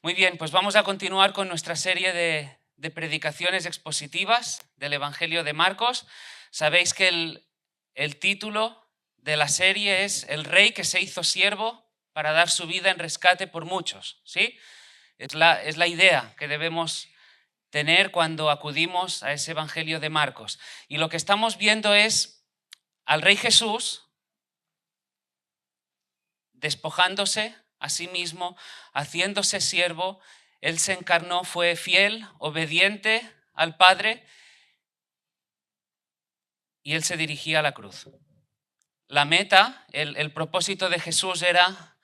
Muy bien, pues vamos a continuar con nuestra serie de predicaciones expositivas del Evangelio de Marcos. Sabéis que el título de la serie es El Rey que se hizo siervo para dar su vida en rescate por muchos, ¿sí? Es la idea que debemos tener cuando acudimos a ese Evangelio de Marcos. Y lo que estamos viendo es al Rey Jesús despojándose a sí mismo, haciéndose siervo. Él se encarnó, fue fiel, obediente al Padre y él se dirigía a la cruz. La meta, el propósito de Jesús era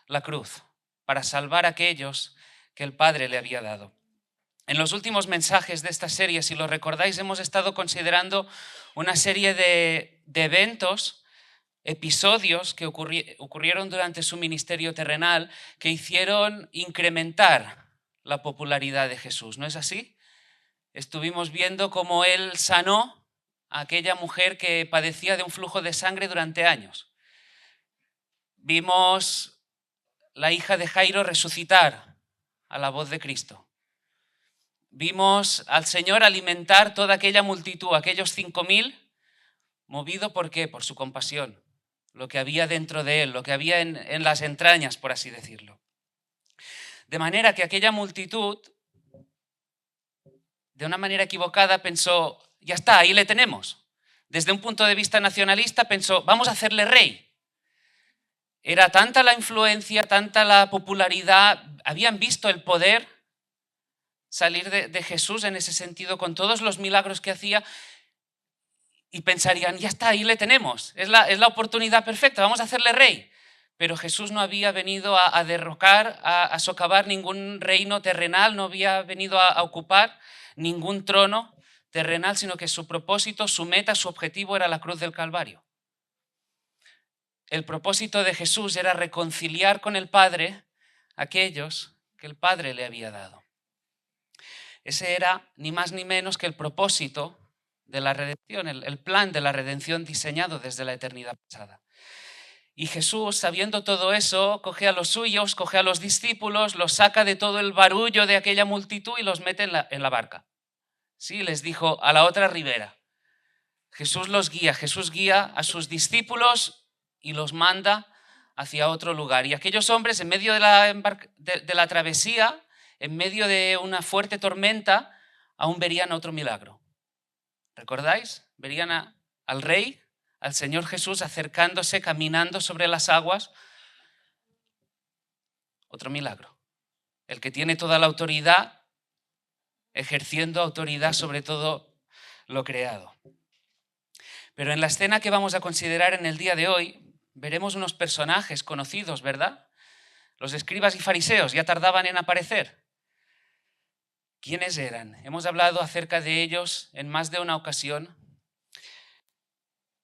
la cruz, para salvar a aquellos que el Padre le había dado. En los últimos mensajes de esta serie, si lo recordáis, hemos estado considerando una serie de eventos, episodios que ocurrieron durante su ministerio terrenal que hicieron incrementar la popularidad de Jesús, ¿no es así? Estuvimos viendo cómo él sanó a aquella mujer que padecía de un flujo de sangre durante años. Vimos la hija de Jairo resucitar a la voz de Cristo. Vimos al Señor alimentar toda aquella multitud, aquellos 5.000, movido ¿por qué? Por su compasión. Lo que había dentro de él, lo que había en las entrañas, por así decirlo. De manera que aquella multitud, de una manera equivocada, pensó, ya está, ahí le tenemos. Desde un punto de vista nacionalista pensó, vamos a hacerle rey. Era tanta la influencia, tanta la popularidad, habían visto el poder salir de Jesús en ese sentido, con todos los milagros que hacía, y pensarían, ya está, ahí le tenemos, es la oportunidad perfecta, vamos a hacerle rey. Pero Jesús no había venido a derrocar, a socavar ningún reino terrenal, no había venido a ocupar ningún trono terrenal, sino que su propósito, su meta, su objetivo era la cruz del Calvario. El propósito de Jesús era reconciliar con el Padre a aquellos que el Padre le había dado. Ese era ni más ni menos que el propósito de la redención, el plan de la redención diseñado desde la eternidad pasada. Y Jesús, sabiendo todo eso, coge a los suyos, coge a los discípulos, los saca de todo el barullo de aquella multitud y los mete en la barca. Sí, les dijo, a la otra ribera. Jesús los guía, Jesús guía a sus discípulos y los manda hacia otro lugar. Y aquellos hombres, en medio de la travesía, en medio de una fuerte tormenta, aún verían otro milagro. ¿Recordáis? Verían al Rey, al Señor Jesús acercándose, caminando sobre las aguas. Otro milagro. El que tiene toda la autoridad, ejerciendo autoridad sobre todo lo creado. Pero en la escena que vamos a considerar en el día de hoy, veremos unos personajes conocidos, ¿verdad? Los escribas y fariseos ya tardaban en aparecer. ¿Quiénes eran? Hemos hablado acerca de ellos en más de una ocasión.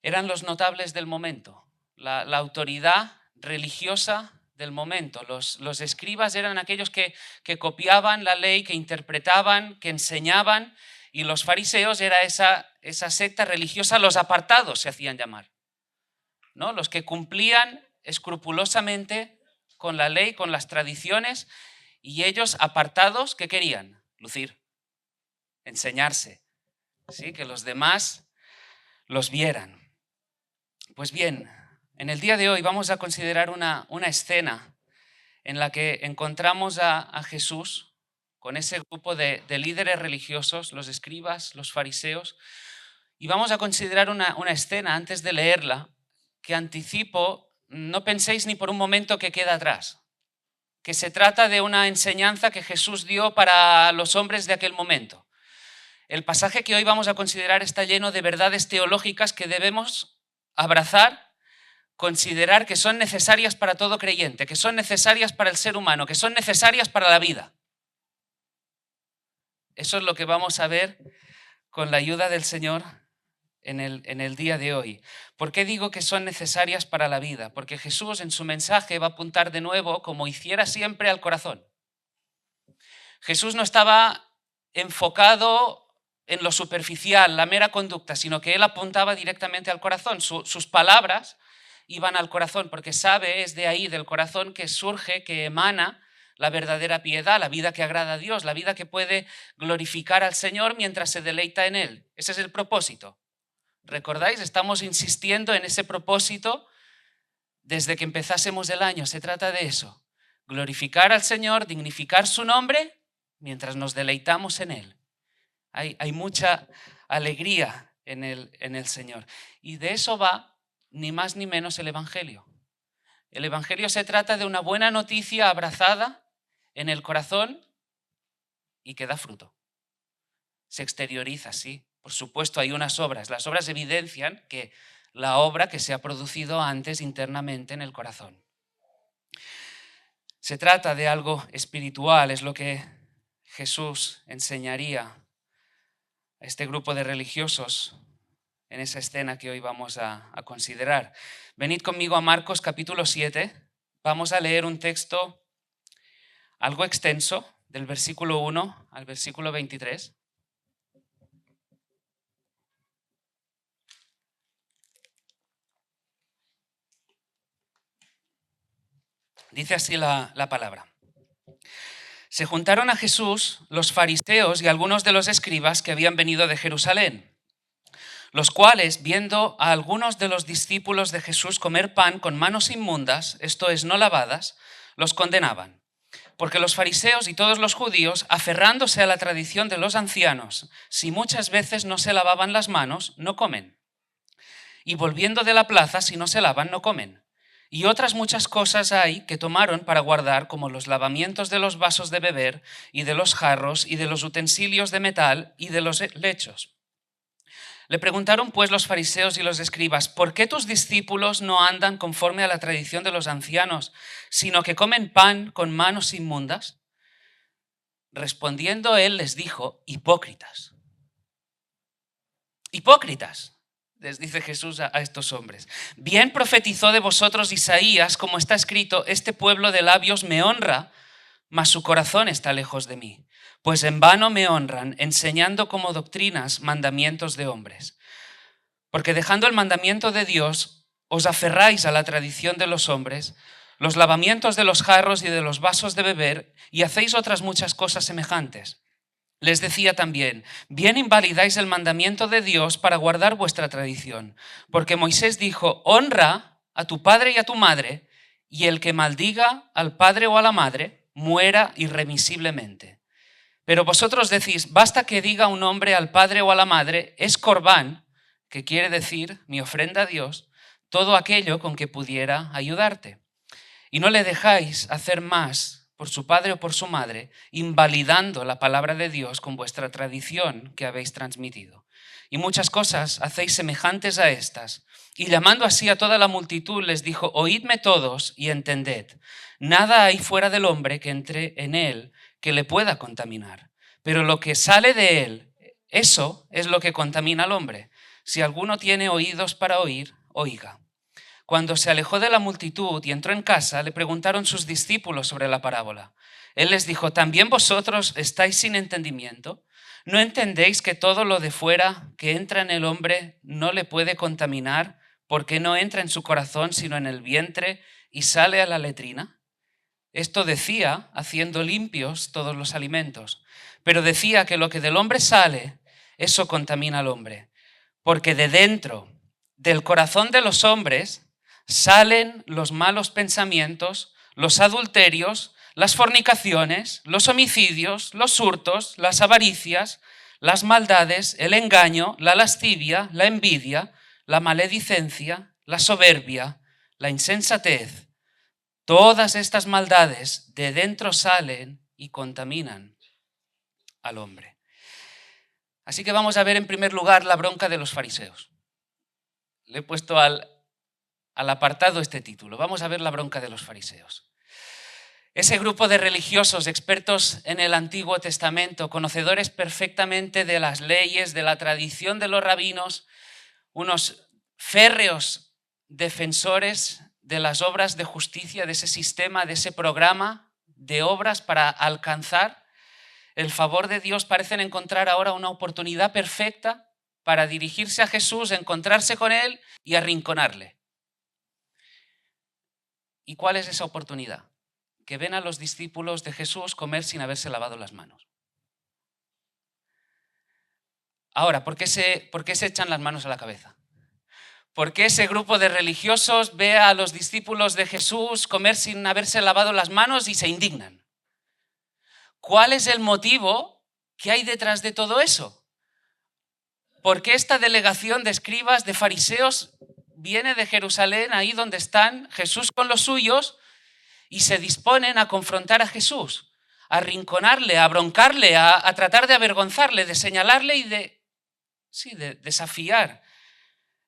Eran los notables del momento, la autoridad religiosa del momento. Los escribas eran aquellos que copiaban la ley, que interpretaban, que enseñaban, y los fariseos era esa secta religiosa, los apartados se hacían llamar, ¿no? Los que cumplían escrupulosamente con la ley, con las tradiciones, y ellos apartados, ¿qué querían? Lucir, enseñarse, ¿sí? Que los demás los vieran. Pues bien, en el día de hoy vamos a considerar una escena en la que encontramos a Jesús con ese grupo de líderes religiosos, los escribas, los fariseos, y vamos a considerar una escena antes de leerla que anticipo, no penséis ni por un momento que queda atrás, que se trata de una enseñanza que Jesús dio para los hombres de aquel momento. El pasaje que hoy vamos a considerar está lleno de verdades teológicas que debemos abrazar, considerar que son necesarias para todo creyente, que son necesarias para el ser humano, que son necesarias para la vida. Eso es lo que vamos a ver con la ayuda del Señor en el día de hoy. ¿Por qué digo que son necesarias para la vida? Porque Jesús en su mensaje va a apuntar de nuevo, como hiciera siempre, al corazón. Jesús no estaba enfocado en lo superficial, la mera conducta, sino que él apuntaba directamente al corazón. Sus palabras iban al corazón, porque sabe, es de ahí, del corazón, que surge, que emana la verdadera piedad, la vida que agrada a Dios, la vida que puede glorificar al Señor mientras se deleita en Él. Ese es el propósito. ¿Recordáis? Estamos insistiendo en ese propósito desde que empezásemos el año. Se trata de eso. Glorificar al Señor, dignificar su nombre mientras nos deleitamos en Él. Hay mucha alegría en el Señor. Y de eso va ni más ni menos el Evangelio. El Evangelio se trata de una buena noticia abrazada en el corazón y que da fruto. Se exterioriza, sí. Por supuesto, hay unas obras. Las obras evidencian que la obra que se ha producido antes internamente en el corazón. Se trata de algo espiritual, es lo que Jesús enseñaría a este grupo de religiosos en esa escena que hoy vamos a considerar. Venid conmigo a Marcos capítulo 7. Vamos a leer un texto algo extenso, del versículo 1 al versículo 23. Dice así la palabra. Se juntaron a Jesús los fariseos y algunos de los escribas que habían venido de Jerusalén, los cuales, viendo a algunos de los discípulos de Jesús comer pan con manos inmundas, esto es, no lavadas, los condenaban. Porque los fariseos y todos los judíos, aferrándose a la tradición de los ancianos, si muchas veces no se lavaban las manos, no comen. Y volviendo de la plaza, si no se lavan, no comen. Y otras muchas cosas hay que tomaron para guardar, como los lavamientos de los vasos de beber, y de los jarros, y de los utensilios de metal, y de los lechos. Le preguntaron pues los fariseos y los escribas: ¿por qué tus discípulos no andan conforme a la tradición de los ancianos, sino que comen pan con manos inmundas? Respondiendo él les dijo: hipócritas. Hipócritas, les dice Jesús a estos hombres. Bien profetizó de vosotros Isaías, como está escrito: este pueblo de labios me honra, mas su corazón está lejos de mí. Pues en vano me honran, enseñando como doctrinas mandamientos de hombres. Porque dejando el mandamiento de Dios, os aferráis a la tradición de los hombres, los lavamientos de los jarros y de los vasos de beber, y hacéis otras muchas cosas semejantes. Les decía también: bien invalidáis el mandamiento de Dios para guardar vuestra tradición. Porque Moisés dijo: honra a tu padre y a tu madre, y el que maldiga al padre o a la madre, muera irremisiblemente. Pero vosotros decís: basta que diga un hombre al padre o a la madre, es corbán, que quiere decir mi ofrenda a Dios, todo aquello con que pudiera ayudarte. Y no le dejáis hacer más por su padre o por su madre, invalidando la palabra de Dios con vuestra tradición que habéis transmitido. Y muchas cosas hacéis semejantes a estas. Y llamando así a toda la multitud, les dijo: oídme todos y entended. Nada hay fuera del hombre que entre en él que le pueda contaminar. Pero lo que sale de él, eso es lo que contamina al hombre. Si alguno tiene oídos para oír, oiga. Cuando se alejó de la multitud y entró en casa, le preguntaron sus discípulos sobre la parábola. Él les dijo: ¿también vosotros estáis sin entendimiento? ¿No entendéis que todo lo de fuera que entra en el hombre no le puede contaminar, porque no entra en su corazón sino en el vientre y sale a la letrina? Esto decía haciendo limpios todos los alimentos, pero decía que lo que del hombre sale, eso contamina al hombre, porque de dentro, del corazón de los hombres, salen los malos pensamientos, los adulterios, las fornicaciones, los homicidios, los hurtos, las avaricias, las maldades, el engaño, la lascivia, la envidia, la maledicencia, la soberbia, la insensatez. Todas estas maldades de dentro salen y contaminan al hombre. Así que vamos a ver en primer lugar la bronca de los fariseos. Le he puesto al apartado este título. Vamos a ver la bronca de los fariseos. Ese grupo de religiosos expertos en el Antiguo Testamento, conocedores perfectamente de las leyes, de la tradición de los rabinos, unos férreos defensores de las obras de justicia, de ese sistema, de ese programa de obras para alcanzar el favor de Dios, parecen encontrar ahora una oportunidad perfecta para dirigirse a Jesús, encontrarse con él y arrinconarle. ¿Y cuál es esa oportunidad? que ven a los discípulos de Jesús comer sin haberse lavado las manos. Ahora, ¿por qué se echan las manos a la cabeza? ¿Por qué ese grupo de religiosos ve a los discípulos de Jesús comer sin haberse lavado las manos y se indignan? ¿Cuál es el motivo que hay detrás de todo eso? ¿Por qué esta delegación de escribas, de fariseos, viene de Jerusalén, ahí donde están Jesús con los suyos, y se disponen a confrontar a Jesús, a arrinconarle, a broncarle, a tratar de avergonzarle, de señalarle y de desafiar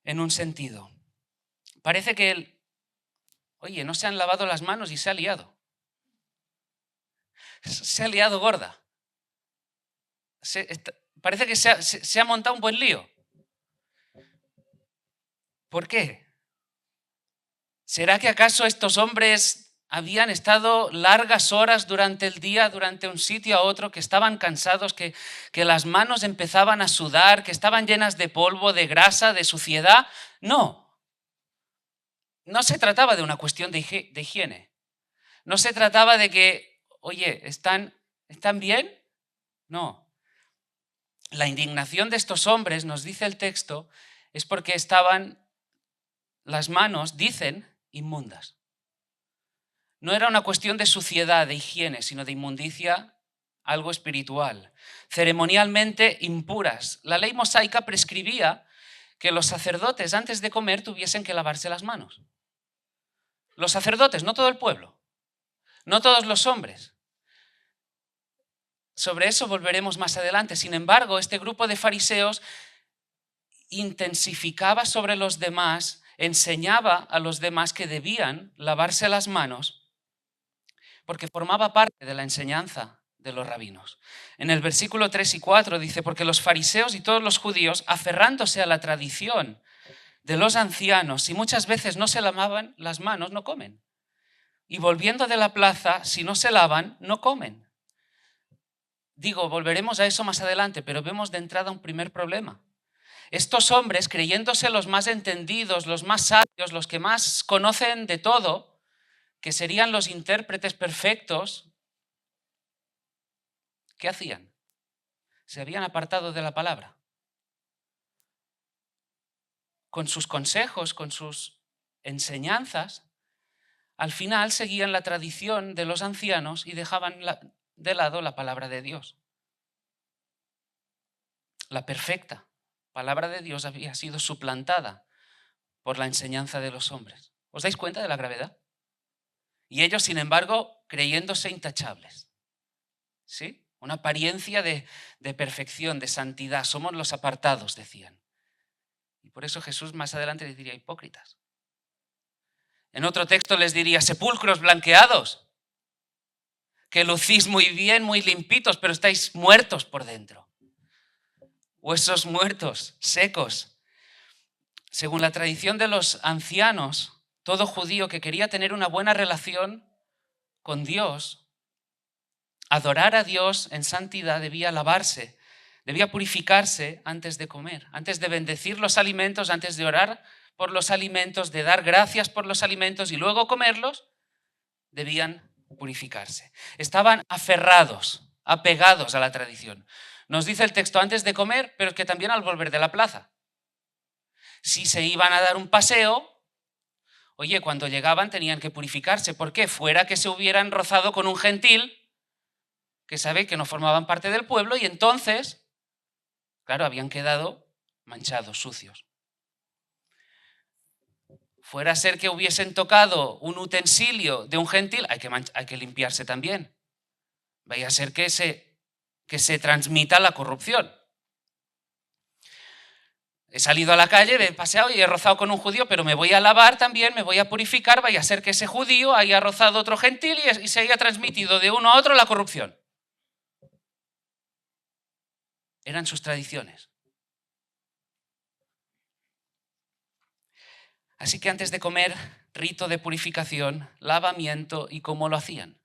en un sentido? Parece que él, oye, no se han lavado las manos y se ha liado. Se ha liado gorda. Parece que se ha montado un buen lío. ¿Por qué? ¿Será que acaso estos hombres habían estado largas horas durante el día, durante un sitio a otro, que estaban cansados, que las manos empezaban a sudar, que estaban llenas de polvo, de grasa, de suciedad? No. No se trataba de una cuestión de higiene. No se trataba de que, oye, ¿están bien? No. La indignación de estos hombres, nos dice el texto, es porque estaban las manos, dicen, inmundas. No era una cuestión de suciedad, de higiene, sino de inmundicia, algo espiritual. Ceremonialmente impuras. La ley mosaica prescribía que los sacerdotes antes de comer tuviesen que lavarse las manos. Los sacerdotes, no todo el pueblo, no todos los hombres. Sobre eso volveremos más adelante. Sin embargo, este grupo de fariseos intensificaba sobre los demás, enseñaba a los demás que debían lavarse las manos porque formaba parte de la enseñanza de los rabinos. En el versículo 3 y 4 dice, porque los fariseos y todos los judíos, aferrándose a la tradición de los ancianos, y muchas veces no se lavaban las manos, no comen. Y volviendo de la plaza, si no se lavan, no comen. Digo, volveremos a eso más adelante, pero vemos de entrada un primer problema. Estos hombres, creyéndose los más entendidos, los más sabios, los que más conocen de todo, que serían los intérpretes perfectos, ¿qué hacían? Se habían apartado de la palabra. Con sus consejos, con sus enseñanzas, al final seguían la tradición de los ancianos y dejaban de lado la palabra de Dios. La perfecta palabra de Dios había sido suplantada por la enseñanza de los hombres. ¿Os dais cuenta de la gravedad? Y ellos, sin embargo, creyéndose intachables. ¿Sí? Una apariencia de perfección, de santidad. Somos los apartados, decían. Y por eso Jesús más adelante les diría hipócritas. En otro texto les diría sepulcros blanqueados, que lucís muy bien, muy limpitos, pero estáis muertos por dentro. Huesos muertos, secos. Según la tradición de los ancianos, todo judío que quería tener una buena relación con Dios, adorar a Dios en santidad, debía lavarse, debía purificarse antes de comer, antes de bendecir los alimentos, antes de orar por los alimentos, de dar gracias por los alimentos y luego comerlos, debían purificarse. Estaban aferrados, apegados a la tradición. Nos dice el texto antes de comer, pero es que también al volver de la plaza. Si se iban a dar un paseo, oye, cuando llegaban tenían que purificarse. ¿Por qué? Fuera que se hubieran rozado con un gentil, que sabe que no formaban parte del pueblo, y entonces, claro, habían quedado manchados, sucios. Fuera a ser que hubiesen tocado un utensilio de un gentil, hay que limpiarse también. Vaya a ser que se transmita la corrupción. He salido a la calle, he paseado y he rozado con un judío, pero me voy a lavar también, me voy a purificar, vaya a ser que ese judío haya rozado otro gentil y se haya transmitido de uno a otro la corrupción. Eran sus tradiciones. Así que antes de comer, rito de purificación, lavamiento, ¿y cómo lo hacían?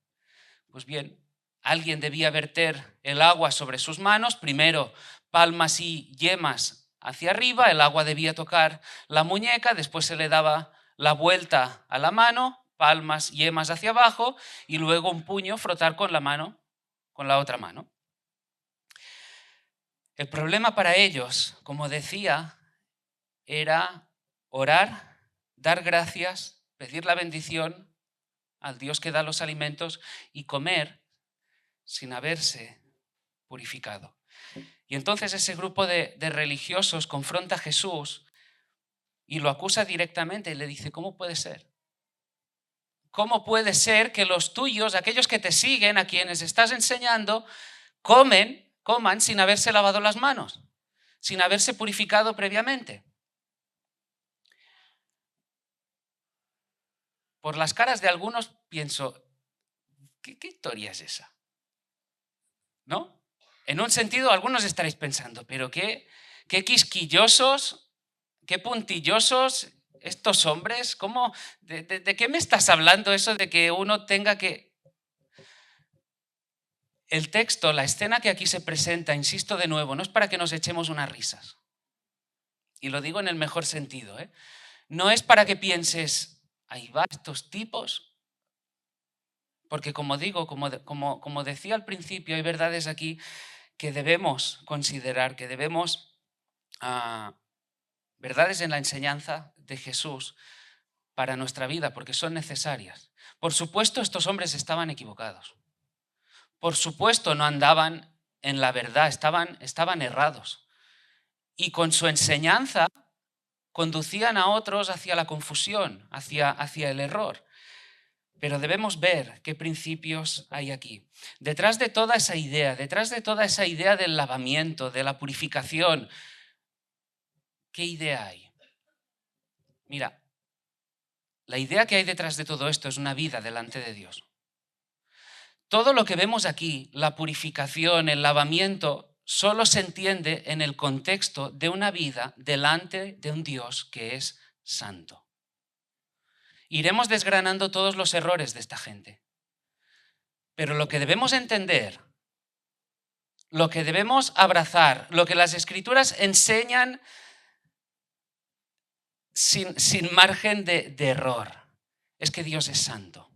Pues bien, alguien debía verter el agua sobre sus manos, primero palmas y yemas hacia arriba, el agua debía tocar la muñeca, después se le daba la vuelta a la mano palmas, yemas hacia abajo y luego un puño frotar con la mano, con la otra mano. El problema para ellos, como decía, era orar, dar gracias, pedir la bendición al Dios que da los alimentos y comer sin haberse purificado. Y entonces ese grupo de religiosos confronta a Jesús y lo acusa directamente y le dice, ¿cómo puede ser? ¿Cómo puede ser que los tuyos, aquellos que te siguen, a quienes estás enseñando, coman sin haberse lavado las manos, sin haberse purificado previamente? Por las caras de algunos pienso, ¿qué historia es esa? ¿No? En un sentido, algunos estaréis pensando, pero qué quisquillosos, qué puntillosos estos hombres. ¿Cómo, de qué me estás hablando eso de que uno tenga que...? El texto, la escena que aquí se presenta, insisto de nuevo, no es para que nos echemos unas risas. Y lo digo en el mejor sentido, ¿eh? No es para que pienses, ahí va, estos tipos. Porque como digo, como decía al principio, hay verdades aquí que debemos considerar, que debemos, verdades en la enseñanza de Jesús para nuestra vida, porque son necesarias. Por supuesto, estos hombres estaban equivocados. Por supuesto, no andaban en la verdad, estaban errados. Y con su enseñanza conducían a otros hacia la confusión, hacia el error. Pero debemos ver qué principios hay aquí. Detrás de toda esa idea del lavamiento, de la purificación, ¿qué idea hay? Mira, la idea que hay detrás de todo esto es una vida delante de Dios. Todo lo que vemos aquí, la purificación, el lavamiento, solo se entiende en el contexto de una vida delante de un Dios que es santo. Iremos desgranando todos los errores de esta gente. Pero lo que debemos entender, lo que debemos abrazar, lo que las Escrituras enseñan sin margen de error, es que Dios es santo.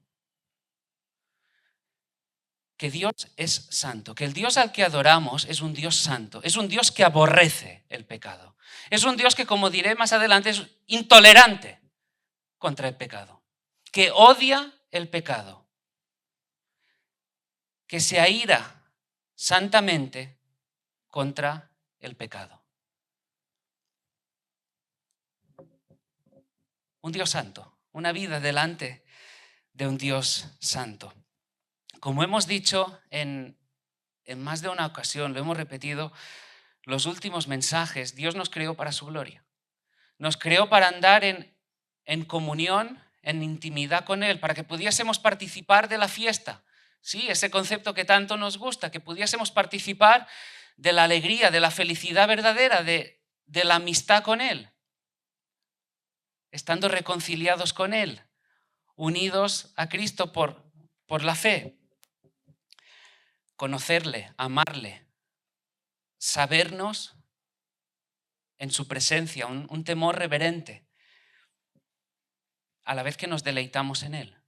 Que Dios es santo, que el Dios al que adoramos es un Dios santo, es un Dios que aborrece el pecado. Es un Dios que, como diré más adelante, es intolerante contra el pecado, que odia el pecado, que se aira santamente contra el pecado. Un Dios santo, una vida delante de un Dios santo. Como hemos dicho en más de una ocasión, lo hemos repetido, los últimos mensajes, Dios nos creó para su gloria. Nos creó para andar en comunión, en intimidad con Él, para que pudiésemos participar de la fiesta. Sí, ese concepto que tanto nos gusta, que pudiésemos participar de la alegría, de la felicidad verdadera, de la amistad con Él, estando reconciliados con Él, unidos a Cristo por la fe. Conocerle, amarle, sabernos en su presencia, un temor reverente, a la vez que nos deleitamos en Él.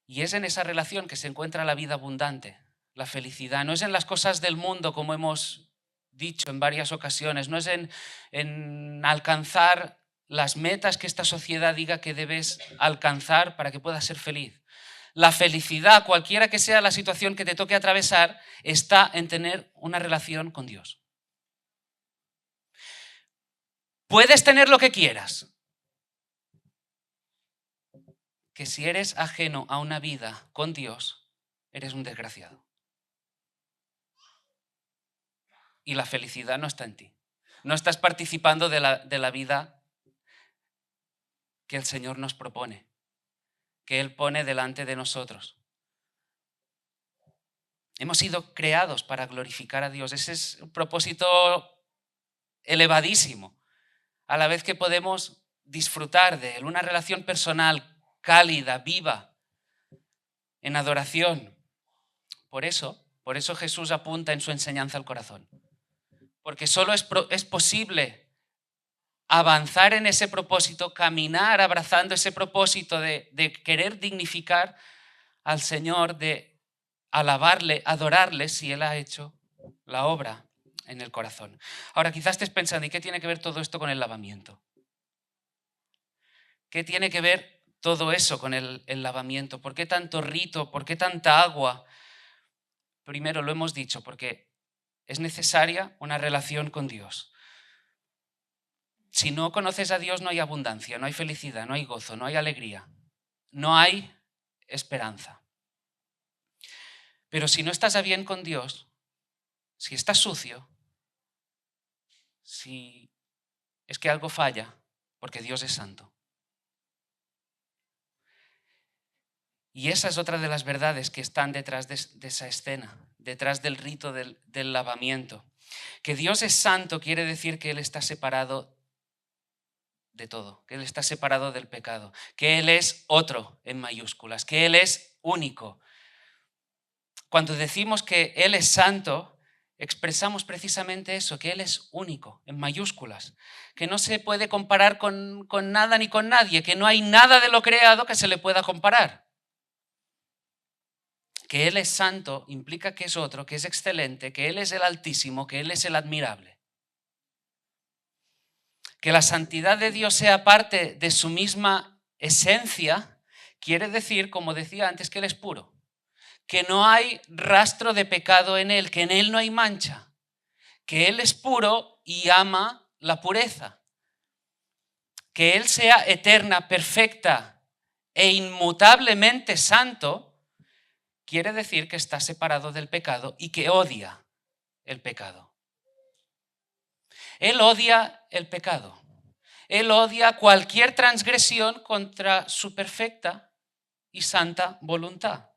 Y es en esa relación que se encuentra la vida abundante, la felicidad. No es en las cosas del mundo, como hemos dicho en varias ocasiones, no es en alcanzar las metas que esta sociedad diga que debes alcanzar para que puedas ser feliz. La felicidad, cualquiera que sea la situación que te toque atravesar, está en tener una relación con Dios. Puedes tener lo que quieras, que si eres ajeno a una vida con Dios, eres un desgraciado. Y la felicidad no está en ti. No estás participando de la vida que el Señor nos propone, que Él pone delante de nosotros. Hemos sido creados para glorificar a Dios. Ese es un propósito elevadísimo, a la vez que podemos disfrutar de Él, una relación personal, cálida, viva, en adoración. Por eso Jesús apunta en su enseñanza al corazón. Porque solo es posible avanzar en ese propósito, caminar abrazando ese propósito de querer dignificar al Señor, de alabarle, adorarle si Él ha hecho la obra en el corazón. Ahora quizás estés pensando, ¿y qué tiene que ver todo esto con el lavamiento? ¿Qué tiene que ver todo eso con el lavamiento? ¿Por qué tanto rito? ¿Por qué tanta agua? Primero, lo hemos dicho, porque es necesaria una relación con Dios. Si no conoces a Dios, no hay abundancia, no hay felicidad, no hay gozo, no hay alegría, no hay esperanza. Pero si no estás a bien con Dios, si estás sucio, si es que algo falla, porque Dios es santo. Y esa es otra de las verdades que están detrás de esa escena, detrás del rito del lavamiento. Que Dios es santo quiere decir que Él está separado de todo, que Él está separado del pecado, que Él es otro en mayúsculas, que Él es único. Cuando decimos que Él es santo, expresamos precisamente eso, que Él es único en mayúsculas, que no se puede comparar con nada ni con nadie, que no hay nada de lo creado que se le pueda comparar. Que Él es santo implica que es otro, que es excelente, que Él es el Altísimo, que Él es el admirable. Que la santidad de Dios sea parte de su misma esencia, quiere decir, como decía antes, que Él es puro, que no hay rastro de pecado en Él, que en Él no hay mancha, que Él es puro y ama la pureza. Que Él sea eterna, perfecta e inmutablemente santo, quiere decir que está separado del pecado y que odia el pecado. Él odia el pecado. Él odia cualquier transgresión contra su perfecta y santa voluntad.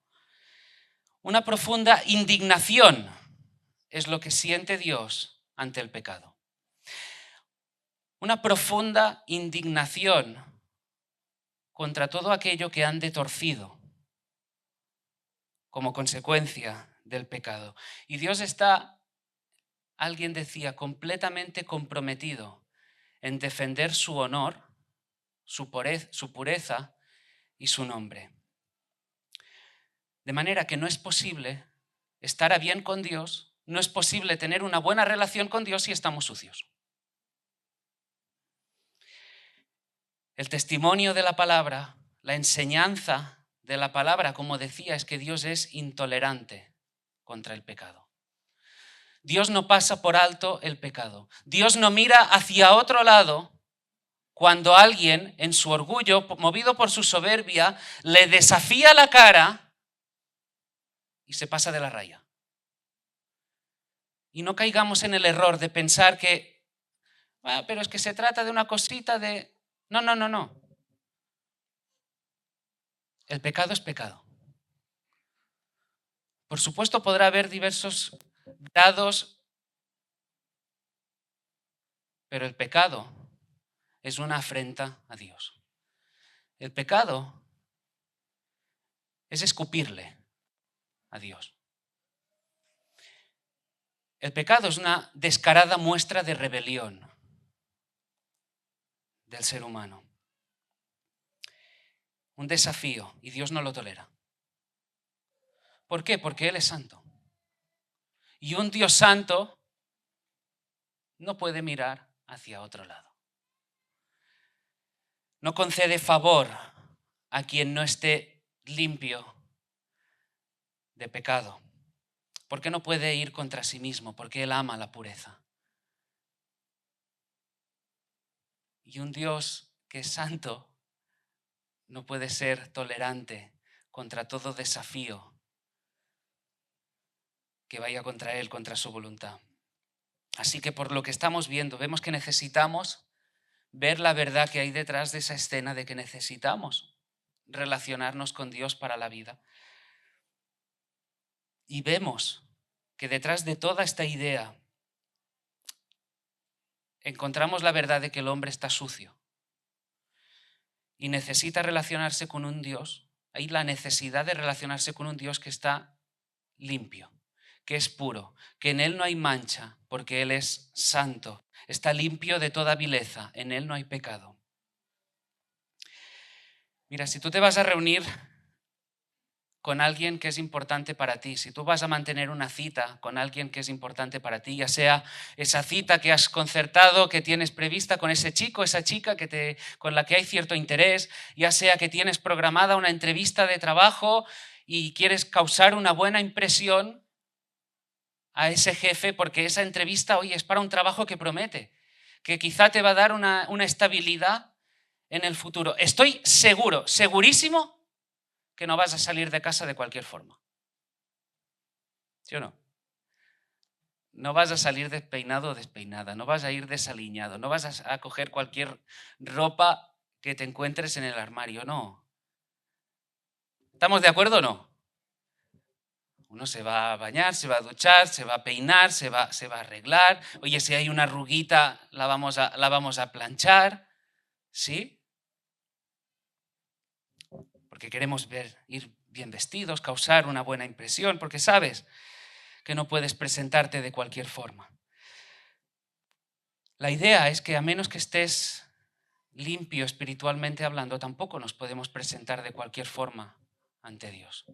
Una profunda indignación es lo que siente Dios ante el pecado. Una profunda indignación contra todo aquello que ande torcido como consecuencia del pecado. Y Dios está, alguien decía, completamente comprometido en defender su honor, su pureza y su nombre. De manera que no es posible estar a bien con Dios, no es posible tener una buena relación con Dios si estamos sucios. El testimonio de la palabra, la enseñanza de la palabra, como decía, es que Dios es intolerante contra el pecado. Dios no pasa por alto el pecado. Dios no mira hacia otro lado cuando alguien, en su orgullo, movido por su soberbia, le desafía la cara y se pasa de la raya. Y no caigamos en el error de pensar que, pero es que se trata de una cosita de... No. El pecado es pecado. Por supuesto podrá haber diversos grados, pero el pecado es una afrenta a Dios. El pecado es escupirle a Dios. El pecado es una descarada muestra de rebelión del ser humano. Un desafío, y Dios no lo tolera. ¿Por qué? Porque Él es santo. Y un Dios santo no puede mirar hacia otro lado. No concede favor a quien no esté limpio de pecado. Porque no puede ir contra sí mismo, porque Él ama la pureza. Y un Dios que es santo no puede ser tolerante contra todo desafío que vaya contra Él, contra su voluntad. Así que por lo que estamos viendo, vemos que necesitamos ver la verdad que hay detrás de esa escena, de que necesitamos relacionarnos con Dios para la vida. Y vemos que detrás de toda esta idea encontramos la verdad de que el hombre está sucio y necesita relacionarse con un Dios. Hay la necesidad de relacionarse con un Dios que está limpio, que es puro, que en Él no hay mancha, porque Él es santo, está limpio de toda vileza, en Él no hay pecado. Mira, si tú te vas a reunir con alguien que es importante para ti, si tú vas a mantener una cita con alguien que es importante para ti, ya sea esa cita que has concertado, que tienes prevista con ese chico, esa chica con la que hay cierto interés, ya sea que tienes programada una entrevista de trabajo y quieres causar una buena impresión a ese jefe porque esa entrevista, oye, es para un trabajo que promete, que quizá te va a dar una estabilidad en el futuro. Estoy seguro, segurísimo, que no vas a salir de casa de cualquier forma. ¿Sí o no? No vas a salir despeinado o despeinada, no vas a ir desaliñado, no vas a coger cualquier ropa que te encuentres en el armario, no. ¿Estamos de acuerdo o no? Uno se va a bañar, se va a duchar, se va a peinar, se va a arreglar. Oye, si hay una arruguita, la vamos a planchar, ¿sí? Porque queremos ir bien vestidos, causar una buena impresión, porque sabes que no puedes presentarte de cualquier forma. La idea es que a menos que estés limpio espiritualmente hablando, tampoco nos podemos presentar de cualquier forma ante Dios.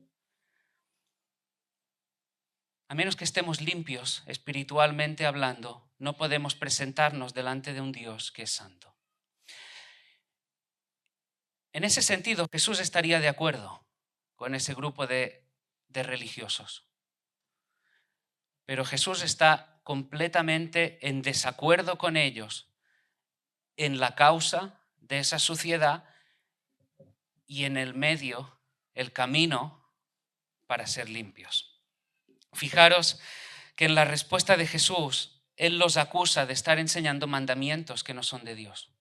A menos que estemos limpios espiritualmente hablando, no podemos presentarnos delante de un Dios que es santo. En ese sentido, Jesús estaría de acuerdo con ese grupo de religiosos. Pero Jesús está completamente en desacuerdo con ellos en la causa de esa suciedad y en el medio, el camino para ser limpios. Fijaros que en la respuesta de Jesús, Él los acusa de estar enseñando mandamientos que no son de Dios,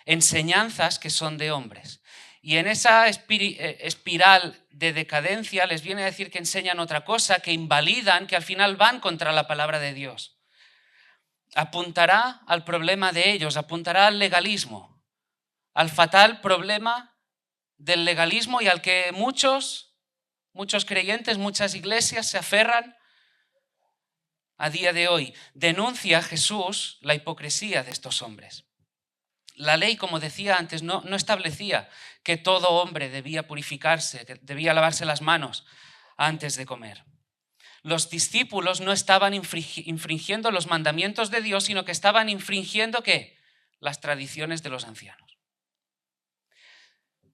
enseñanzas que son de hombres. Y en esa espiral de decadencia les viene a decir que enseñan otra cosa, que invalidan, que al final van contra la palabra de Dios. Apuntará al problema de ellos, apuntará al legalismo, al fatal problema del legalismo y al que muchos creyentes, muchas iglesias se aferran a día de hoy. Denuncia Jesús la hipocresía de estos hombres. La ley, como decía antes, no establecía que todo hombre debía purificarse, que debía lavarse las manos antes de comer. Los discípulos no estaban infringiendo los mandamientos de Dios, sino que estaban infringiendo ¿qué? Las tradiciones de los ancianos.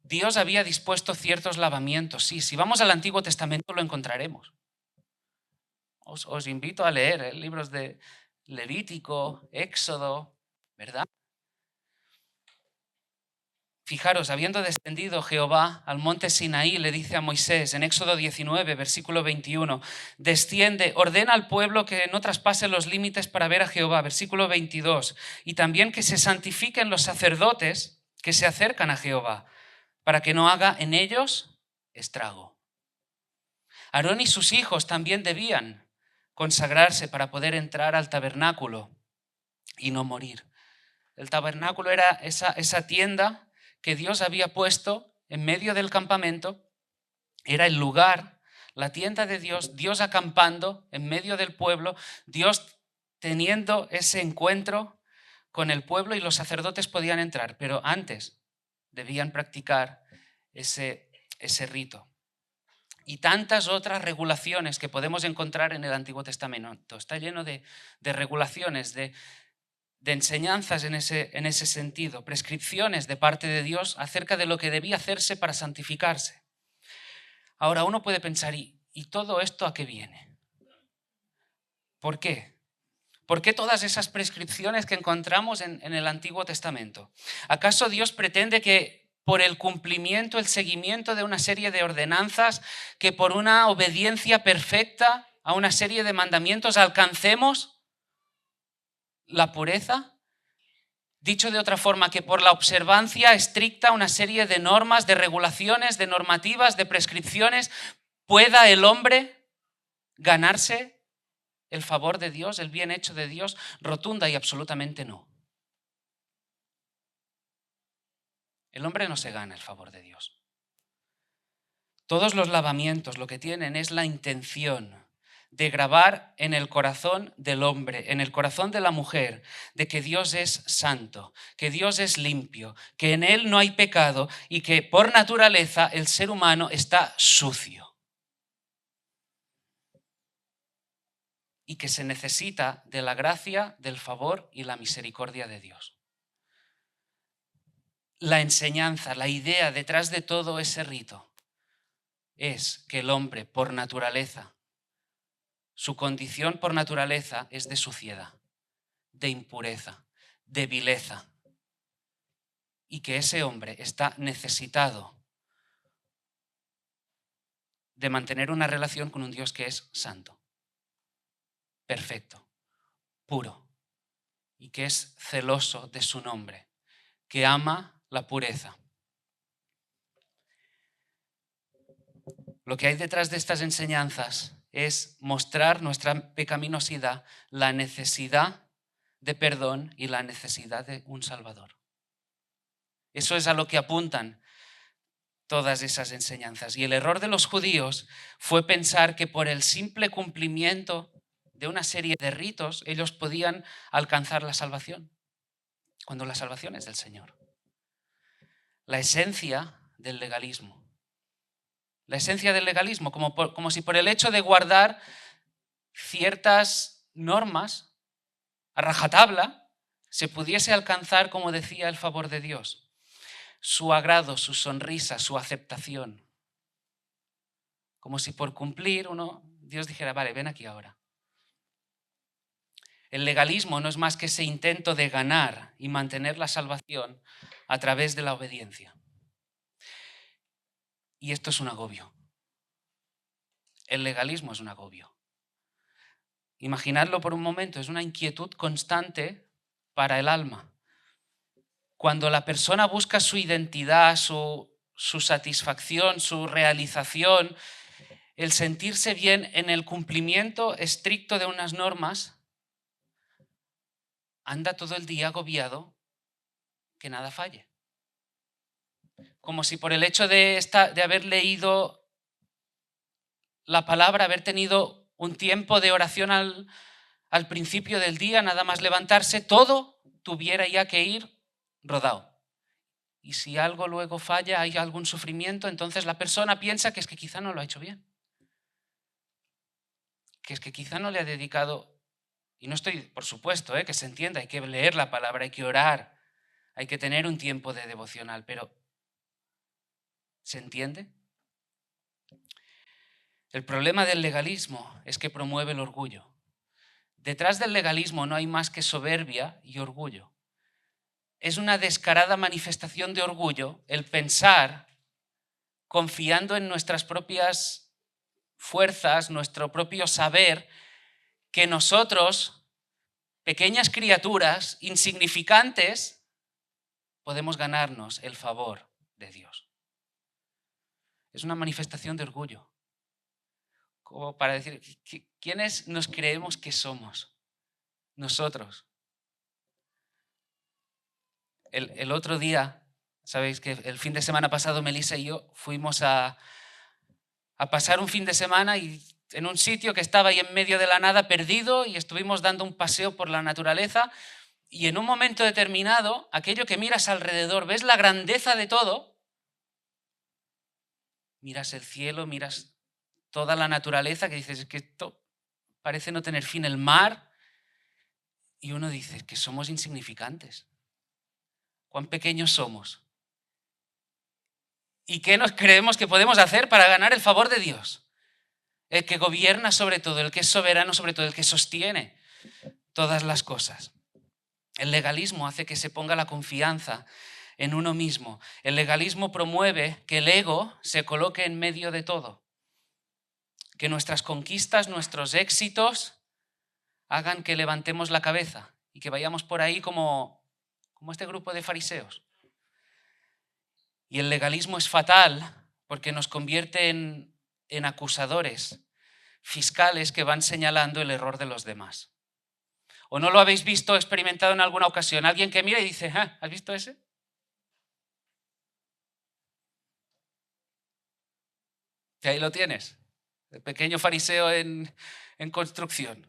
Dios había dispuesto ciertos lavamientos, sí. Si vamos al Antiguo Testamento lo encontraremos. Os invito a leer libros de Levítico, Éxodo, ¿verdad? Fijaros, habiendo descendido Jehová al monte Sinaí, le dice a Moisés en Éxodo 19, versículo 21, desciende, ordena al pueblo que no traspase los límites para ver a Jehová, versículo 22, y también que se santifiquen los sacerdotes que se acercan a Jehová, para que no haga en ellos estrago. Aarón y sus hijos también debían consagrarse para poder entrar al tabernáculo y no morir. El tabernáculo era esa tienda que Dios había puesto en medio del campamento, era el lugar, la tienda de Dios, Dios acampando en medio del pueblo, Dios teniendo ese encuentro con el pueblo y los sacerdotes podían entrar, pero antes debían practicar ese rito. Y tantas otras regulaciones que podemos encontrar en el Antiguo Testamento. Está lleno de regulaciones, de enseñanzas en ese sentido, prescripciones de parte de Dios acerca de lo que debía hacerse para santificarse. Ahora uno puede pensar, ¿y todo esto a qué viene? ¿Por qué? ¿Por qué todas esas prescripciones que encontramos en el Antiguo Testamento? ¿Acaso Dios pretende que por el cumplimiento, el seguimiento de una serie de ordenanzas, que por una obediencia perfecta a una serie de mandamientos alcancemos la pureza? Dicho de otra forma, que por la observancia estricta a una serie de normas, de regulaciones, de normativas, de prescripciones, pueda el hombre ganarse el favor de Dios, el bien hecho de Dios. Rotunda y absolutamente no. El hombre no se gana el favor de Dios. Todos los lavamientos lo que tienen es la intención de grabar en el corazón del hombre, en el corazón de la mujer, de que Dios es santo, que Dios es limpio, que en Él no hay pecado y que por naturaleza el ser humano está sucio. Y que se necesita de la gracia, del favor y la misericordia de Dios. La enseñanza, la idea detrás de todo ese rito es que el hombre por naturaleza, su condición por naturaleza es de suciedad, de impureza, de vileza, y que ese hombre está necesitado de mantener una relación con un Dios que es santo, perfecto, puro, y que es celoso de su nombre, que ama la pureza. Lo que hay detrás de estas enseñanzas es mostrar nuestra pecaminosidad, la necesidad de perdón y la necesidad de un Salvador. Eso es a lo que apuntan todas esas enseñanzas. Y el error de los judíos fue pensar que por el simple cumplimiento de una serie de ritos ellos podían alcanzar la salvación, cuando la salvación es del Señor. La esencia del legalismo. La esencia del legalismo, como si por el hecho de guardar ciertas normas a rajatabla se pudiese alcanzar, como decía, el favor de Dios, su agrado, su sonrisa, su aceptación. Como si por cumplir Dios dijera, vale, ven aquí ahora. El legalismo no es más que ese intento de ganar y mantener la salvación a través de la obediencia. Y esto es un agobio. El legalismo es un agobio. Imaginadlo por un momento, es una inquietud constante para el alma. Cuando la persona busca su identidad, su satisfacción, su realización, el sentirse bien en el cumplimiento estricto de unas normas, anda todo el día agobiado que nada falle. Como si por el hecho de haber leído la palabra, haber tenido un tiempo de oración al principio del día, nada más levantarse, todo tuviera ya que ir rodado. Y si algo luego falla, hay algún sufrimiento, entonces la persona piensa que es que quizá no lo ha hecho bien. Que es que quizá no le ha dedicado, y no estoy, por supuesto, que se entienda, hay que leer la palabra, hay que orar, hay que tener un tiempo de devocional, pero ¿se entiende? El problema del legalismo es que promueve el orgullo. Detrás del legalismo no hay más que soberbia y orgullo. Es una descarada manifestación de orgullo el pensar, confiando en nuestras propias fuerzas, nuestro propio saber, que nosotros, pequeñas criaturas insignificantes, podemos ganarnos el favor de Dios. Es una manifestación de orgullo. Como para decir, ¿quiénes nos creemos que somos? Nosotros. El otro día, sabéis que el fin de semana pasado Melissa y yo fuimos a pasar un fin de semana y en un sitio que estaba ahí en medio de la nada, perdido, y estuvimos dando un paseo por la naturaleza, y en un momento determinado, aquello que miras alrededor, ves la grandeza de todo, miras el cielo, miras toda la naturaleza, que dices, es que esto parece no tener fin, el mar, y uno dice que somos insignificantes. ¿Cuán pequeños somos? ¿Y qué nos creemos que podemos hacer para ganar el favor de Dios? El que gobierna sobre todo, el que es soberano sobre todo, el que sostiene todas las cosas. El legalismo hace que se ponga la confianza en uno mismo. El legalismo promueve que el ego se coloque en medio de todo. Que nuestras conquistas, nuestros éxitos hagan que levantemos la cabeza y que vayamos por ahí como este grupo de fariseos. Y el legalismo es fatal porque nos convierte en acusadores, fiscales que van señalando el error de los demás. ¿O no lo habéis visto, experimentado en alguna ocasión? Alguien que mira y dice, ¿has visto ese? Que ahí lo tienes. el pequeño fariseo en construcción.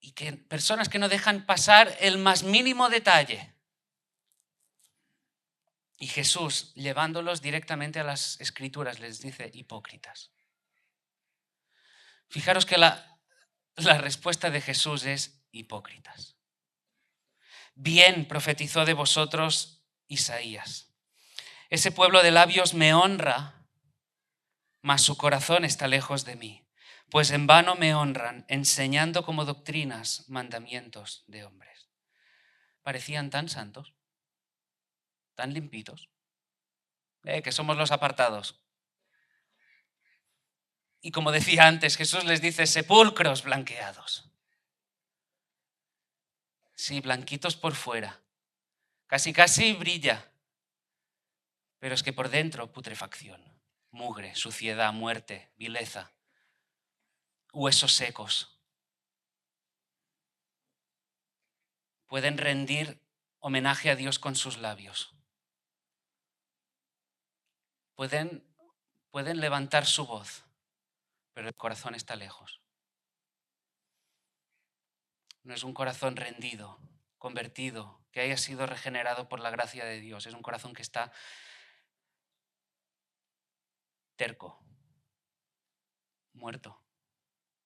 Y que personas que no dejan pasar el más mínimo detalle. Y Jesús, llevándolos directamente a las Escrituras, les dice hipócritas. Fijaros que la respuesta de Jesús es hipócritas. Bien profetizó de vosotros Isaías. Ese pueblo de labios me honra, mas su corazón está lejos de mí. Pues en vano me honran, enseñando como doctrinas mandamientos de hombres. Parecían tan santos, tan limpitos, que somos los apartados. Y como decía antes, Jesús les dice sepulcros blanqueados. Sí, blanquitos por fuera, casi brilla, pero es que por dentro putrefacción, mugre, suciedad, muerte, vileza, huesos secos. Pueden rendir homenaje a Dios con sus labios. Pueden levantar su voz, pero el corazón está lejos. No es un corazón rendido, convertido, que haya sido regenerado por la gracia de Dios. Es un corazón que está terco, muerto,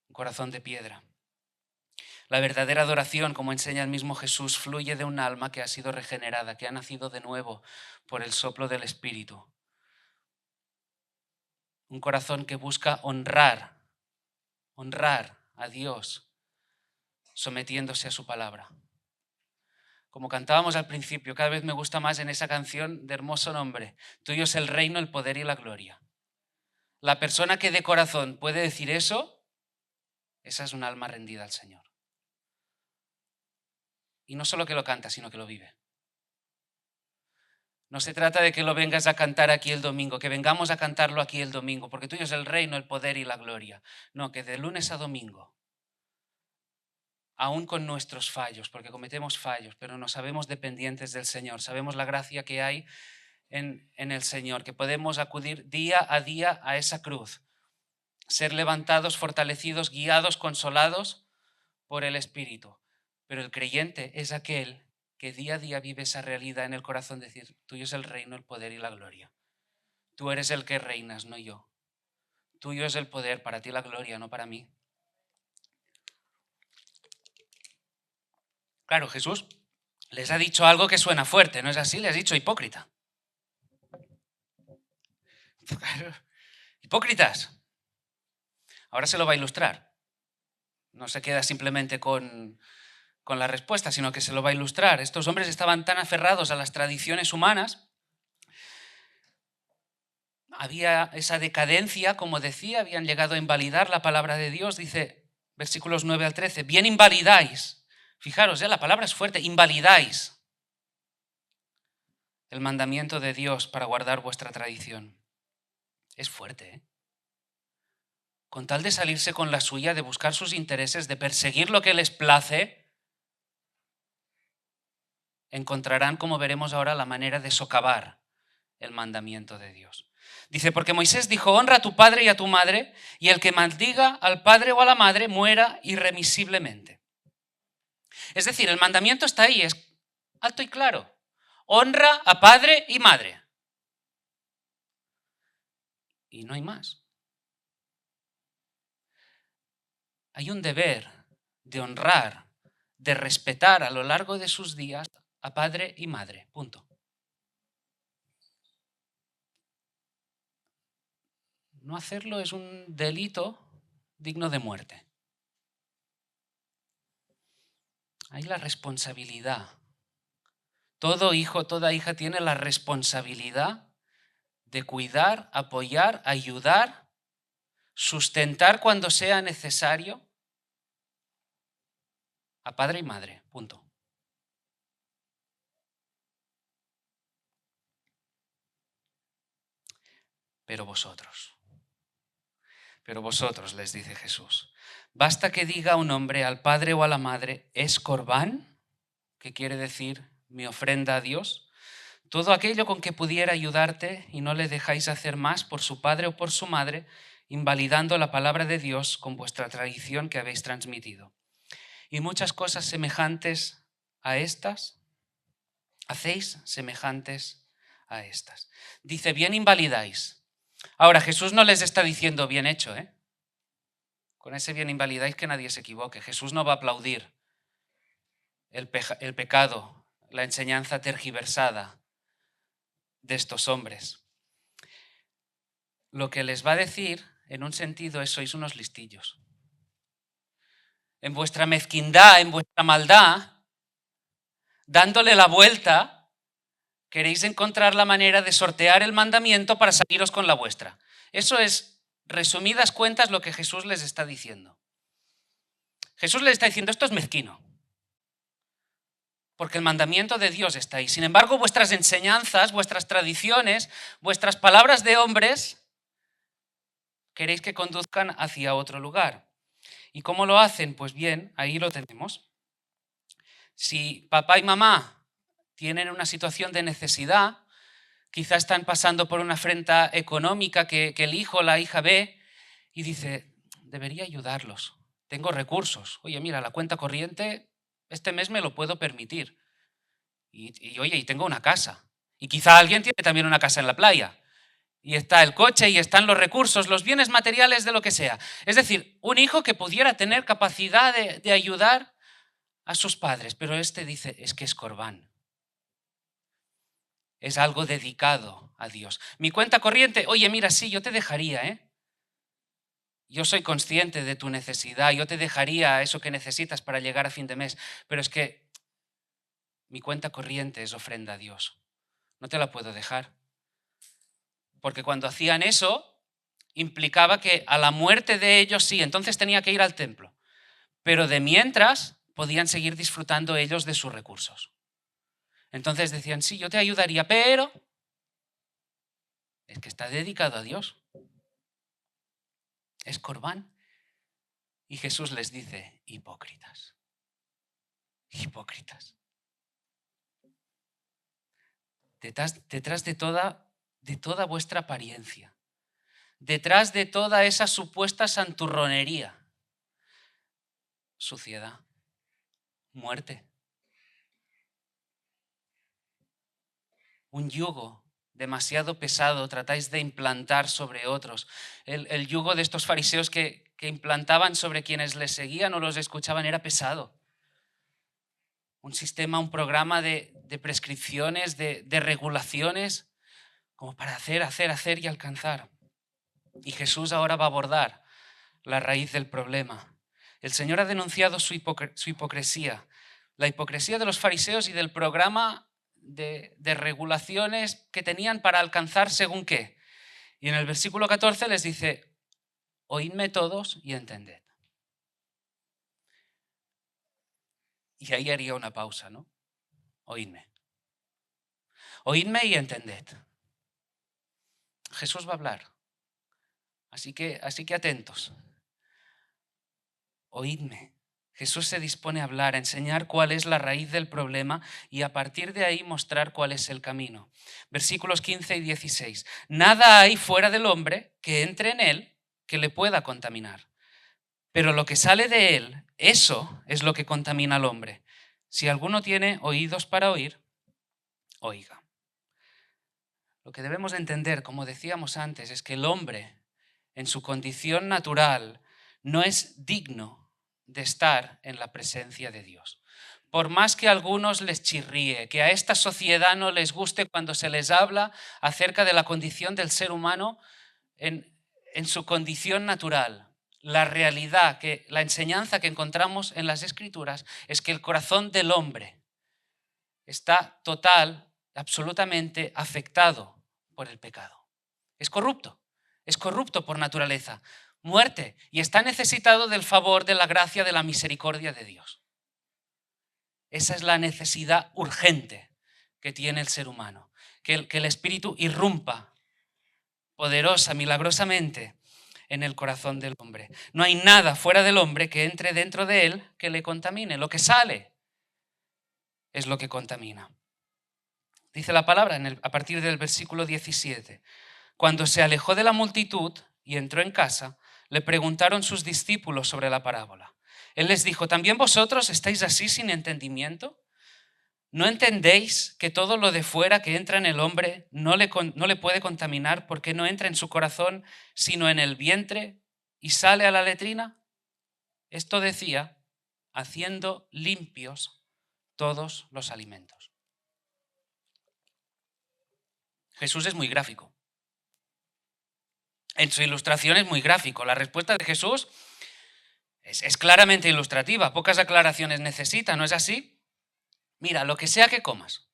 un corazón de piedra. La verdadera adoración, como enseña el mismo Jesús, fluye de un alma que ha sido regenerada, que ha nacido de nuevo por el soplo del Espíritu. Un corazón que busca honrar a Dios, sometiéndose a su palabra. Como cantábamos al principio, cada vez me gusta más en esa canción de Hermoso Nombre. Tuyo es el reino, el poder y la gloria. La persona que de corazón puede decir eso, esa es un alma rendida al Señor. Y no solo que lo canta, sino que lo vive. No se trata de que lo vengas a cantar aquí el domingo, que vengamos a cantarlo aquí el domingo, porque tuyo es el reino, el poder y la gloria. No, que de lunes a domingo, aún con nuestros fallos, porque cometemos fallos, pero nos sabemos dependientes del Señor, sabemos la gracia que hay en el Señor, que podemos acudir día a día a esa cruz, ser levantados, fortalecidos, guiados, consolados por el Espíritu. Pero el creyente es aquel que día a día vive esa realidad en el corazón, decir, tuyo es el reino, el poder y la gloria. Tú eres el que reinas, no yo. Tuyo es el poder, para ti la gloria, no para mí. Claro, Jesús les ha dicho algo que suena fuerte, ¿no es así? Les ha dicho hipócrita. Hipócritas. Ahora se lo va a ilustrar. No se queda simplemente con la respuesta, sino que se lo va a ilustrar. Estos hombres estaban tan aferrados a las tradiciones humanas, había esa decadencia, como decía, habían llegado a invalidar la palabra de Dios, dice versículos 9 al 13, bien invalidáis, fijaros, la palabra es fuerte, invalidáis el mandamiento de Dios para guardar vuestra tradición. Es fuerte, Con tal de salirse con la suya, de buscar sus intereses, de perseguir lo que les place, encontrarán, como veremos ahora, la manera de socavar el mandamiento de Dios. Dice, porque Moisés dijo, honra a tu padre y a tu madre, y el que maldiga al padre o a la madre muera irremisiblemente. Es decir, el mandamiento está ahí, es alto y claro. Honra a padre y madre. Y no hay más. Hay un deber de honrar, de respetar a lo largo de sus días a padre y madre. Punto. No hacerlo es un delito digno de muerte. Hay la responsabilidad. Todo hijo, toda hija tiene la responsabilidad de cuidar, apoyar, ayudar, sustentar cuando sea necesario a padre y madre. Punto. Pero vosotros, les dice Jesús, basta que diga un hombre al padre o a la madre, es corbán, que quiere decir mi ofrenda a Dios, todo aquello con que pudiera ayudarte y no le dejáis hacer más por su padre o por su madre, invalidando la palabra de Dios con vuestra tradición que habéis transmitido. Y muchas cosas semejantes a estas, hacéis semejantes a estas. Dice, bien invalidáis. Ahora, Jesús no les está diciendo bien hecho, ¿eh? Con ese bien invalidáis que nadie se equivoque. Jesús no va a aplaudir el pecado, la enseñanza tergiversada de estos hombres. Lo que les va a decir, en un sentido, es sois unos listillos. En vuestra mezquindad, en vuestra maldad, dándole la vuelta, queréis encontrar la manera de sortear el mandamiento para saliros con la vuestra. Eso es, resumidas cuentas, lo que Jesús les está diciendo. Jesús les está diciendo, esto es mezquino, porque el mandamiento de Dios está ahí. Sin embargo, vuestras enseñanzas, vuestras tradiciones, vuestras palabras de hombres, queréis que conduzcan hacia otro lugar. ¿Y cómo lo hacen? Pues bien, ahí lo tenemos. Si papá y mamá tienen una situación de necesidad, quizá están pasando por una afrenta económica que el hijo o la hija ve y dice, debería ayudarlos, tengo recursos. Oye, mira, la cuenta corriente este mes me lo puedo permitir. Oye, y tengo una casa. Y quizá alguien tiene también una casa en la playa. Y está el coche y están los recursos, los bienes materiales de lo que sea. Es decir, un hijo que pudiera tener capacidad de ayudar a sus padres, pero este dice, es que es corbán. Es algo dedicado a Dios. Mi cuenta corriente, oye, mira, sí, yo te dejaría, ¿eh? Yo soy consciente de tu necesidad, yo te dejaría eso que necesitas para llegar a fin de mes, pero es que mi cuenta corriente es ofrenda a Dios. No te la puedo dejar. Porque cuando hacían eso, implicaba que a la muerte de ellos sí, entonces tenía que ir al templo. Pero de mientras podían seguir disfrutando ellos de sus recursos. Entonces decían, sí, yo te ayudaría, pero es que está dedicado a Dios. Es corbán. Y Jesús les dice, hipócritas. Hipócritas. Detrás de toda vuestra apariencia, detrás de toda esa supuesta santurronería, suciedad, muerte. Un yugo demasiado pesado tratáis de implantar sobre otros. El yugo de estos fariseos que implantaban sobre quienes les seguían o los escuchaban era pesado. Un sistema, un programa de prescripciones, de regulaciones, como para hacer y alcanzar. Y Jesús ahora va a abordar la raíz del problema. El Señor ha denunciado su hipocresía, la hipocresía de los fariseos y del programa de regulaciones que tenían para alcanzar según qué. Y en el versículo 14 les dice, oídme todos y entended. Y ahí haría una pausa, ¿no? Oídme. Oídme y entended. Jesús va a hablar. Así que atentos. Oídme. Jesús se dispone a hablar, a enseñar cuál es la raíz del problema y a partir de ahí mostrar cuál es el camino. Versículos 15 y 16. Nada hay fuera del hombre que entre en él que le pueda contaminar. Pero lo que sale de él, eso es lo que contamina al hombre. Si alguno tiene oídos para oír, oiga. Lo que debemos entender, como decíamos antes, es que el hombre, en su condición natural, no es digno de estar en la presencia de Dios. Por más que a algunos les chirríe, que a esta sociedad no les guste cuando se les habla acerca de la condición del ser humano en su condición natural, la realidad, la enseñanza que encontramos en las Escrituras es que el corazón del hombre está absolutamente afectado por el pecado. Es corrupto por naturaleza. Muerte, y está necesitado del favor, de la gracia, de la misericordia de Dios. Esa es la necesidad urgente que tiene el ser humano, que el Espíritu irrumpa poderosa, milagrosamente en el corazón del hombre. No hay nada fuera del hombre que entre dentro de él que le contamine. Lo que sale es lo que contamina. Dice la palabra a partir del versículo 17. Cuando se alejó de la multitud y entró en casa, le preguntaron sus discípulos sobre la parábola. Él les dijo, ¿también vosotros estáis así sin entendimiento? ¿No entendéis que todo lo de fuera que entra en el hombre no le puede contaminar porque no entra en su corazón, sino en el vientre y sale a la letrina? Esto decía, haciendo limpios todos los alimentos. Jesús es muy gráfico. En su ilustración es muy gráfico. La respuesta de Jesús es claramente ilustrativa. Pocas aclaraciones necesita, ¿no es así? Mira, lo que sea que comas,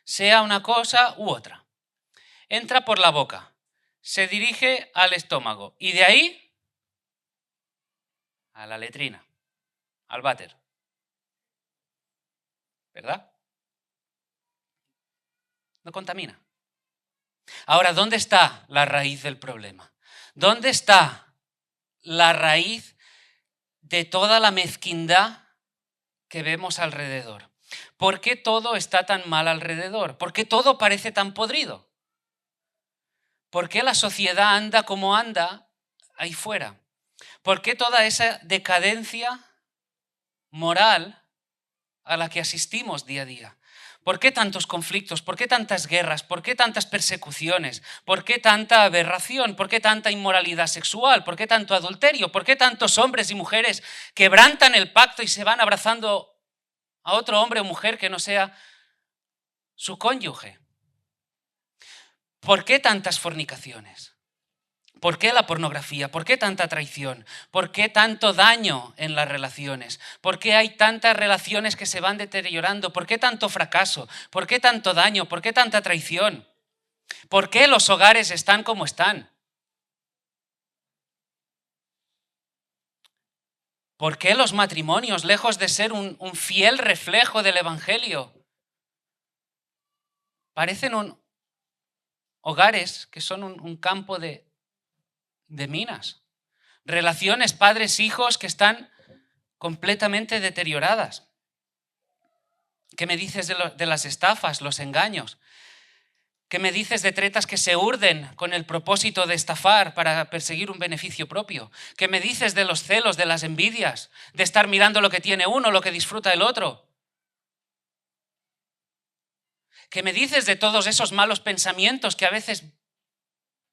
sea una cosa u otra, entra por la boca, se dirige al estómago y de ahí a la letrina, al váter. ¿Verdad? No contamina. Ahora, ¿dónde está la raíz del problema? ¿Dónde está la raíz de toda la mezquindad que vemos alrededor? ¿Por qué todo está tan mal alrededor? ¿Por qué todo parece tan podrido? ¿Por qué la sociedad anda como anda ahí fuera? ¿Por qué toda esa decadencia moral a la que asistimos día a día? ¿Por qué tantos conflictos? ¿Por qué tantas guerras? ¿Por qué tantas persecuciones? ¿Por qué tanta aberración? ¿Por qué tanta inmoralidad sexual? ¿Por qué tanto adulterio? ¿Por qué tantos hombres y mujeres quebrantan el pacto y se van abrazando a otro hombre o mujer que no sea su cónyuge? ¿Por qué tantas fornicaciones? ¿Por qué la pornografía? ¿Por qué tanta traición? ¿Por qué tanto daño en las relaciones? ¿Por qué hay tantas relaciones que se van deteriorando? ¿Por qué tanto fracaso? ¿Por qué tanto daño? ¿Por qué tanta traición? ¿Por qué los hogares están como están? ¿Por qué los matrimonios, lejos de ser un fiel reflejo del Evangelio, parecen hogares que son un campo de minas? Relaciones padres-hijos que están completamente deterioradas. ¿Qué me dices de las estafas, los engaños? ¿Qué me dices de tretas que se urden con el propósito de estafar para perseguir un beneficio propio? ¿Qué me dices de los celos, de las envidias, de estar mirando lo que tiene uno, lo que disfruta el otro? ¿Qué me dices de todos esos malos pensamientos que a veces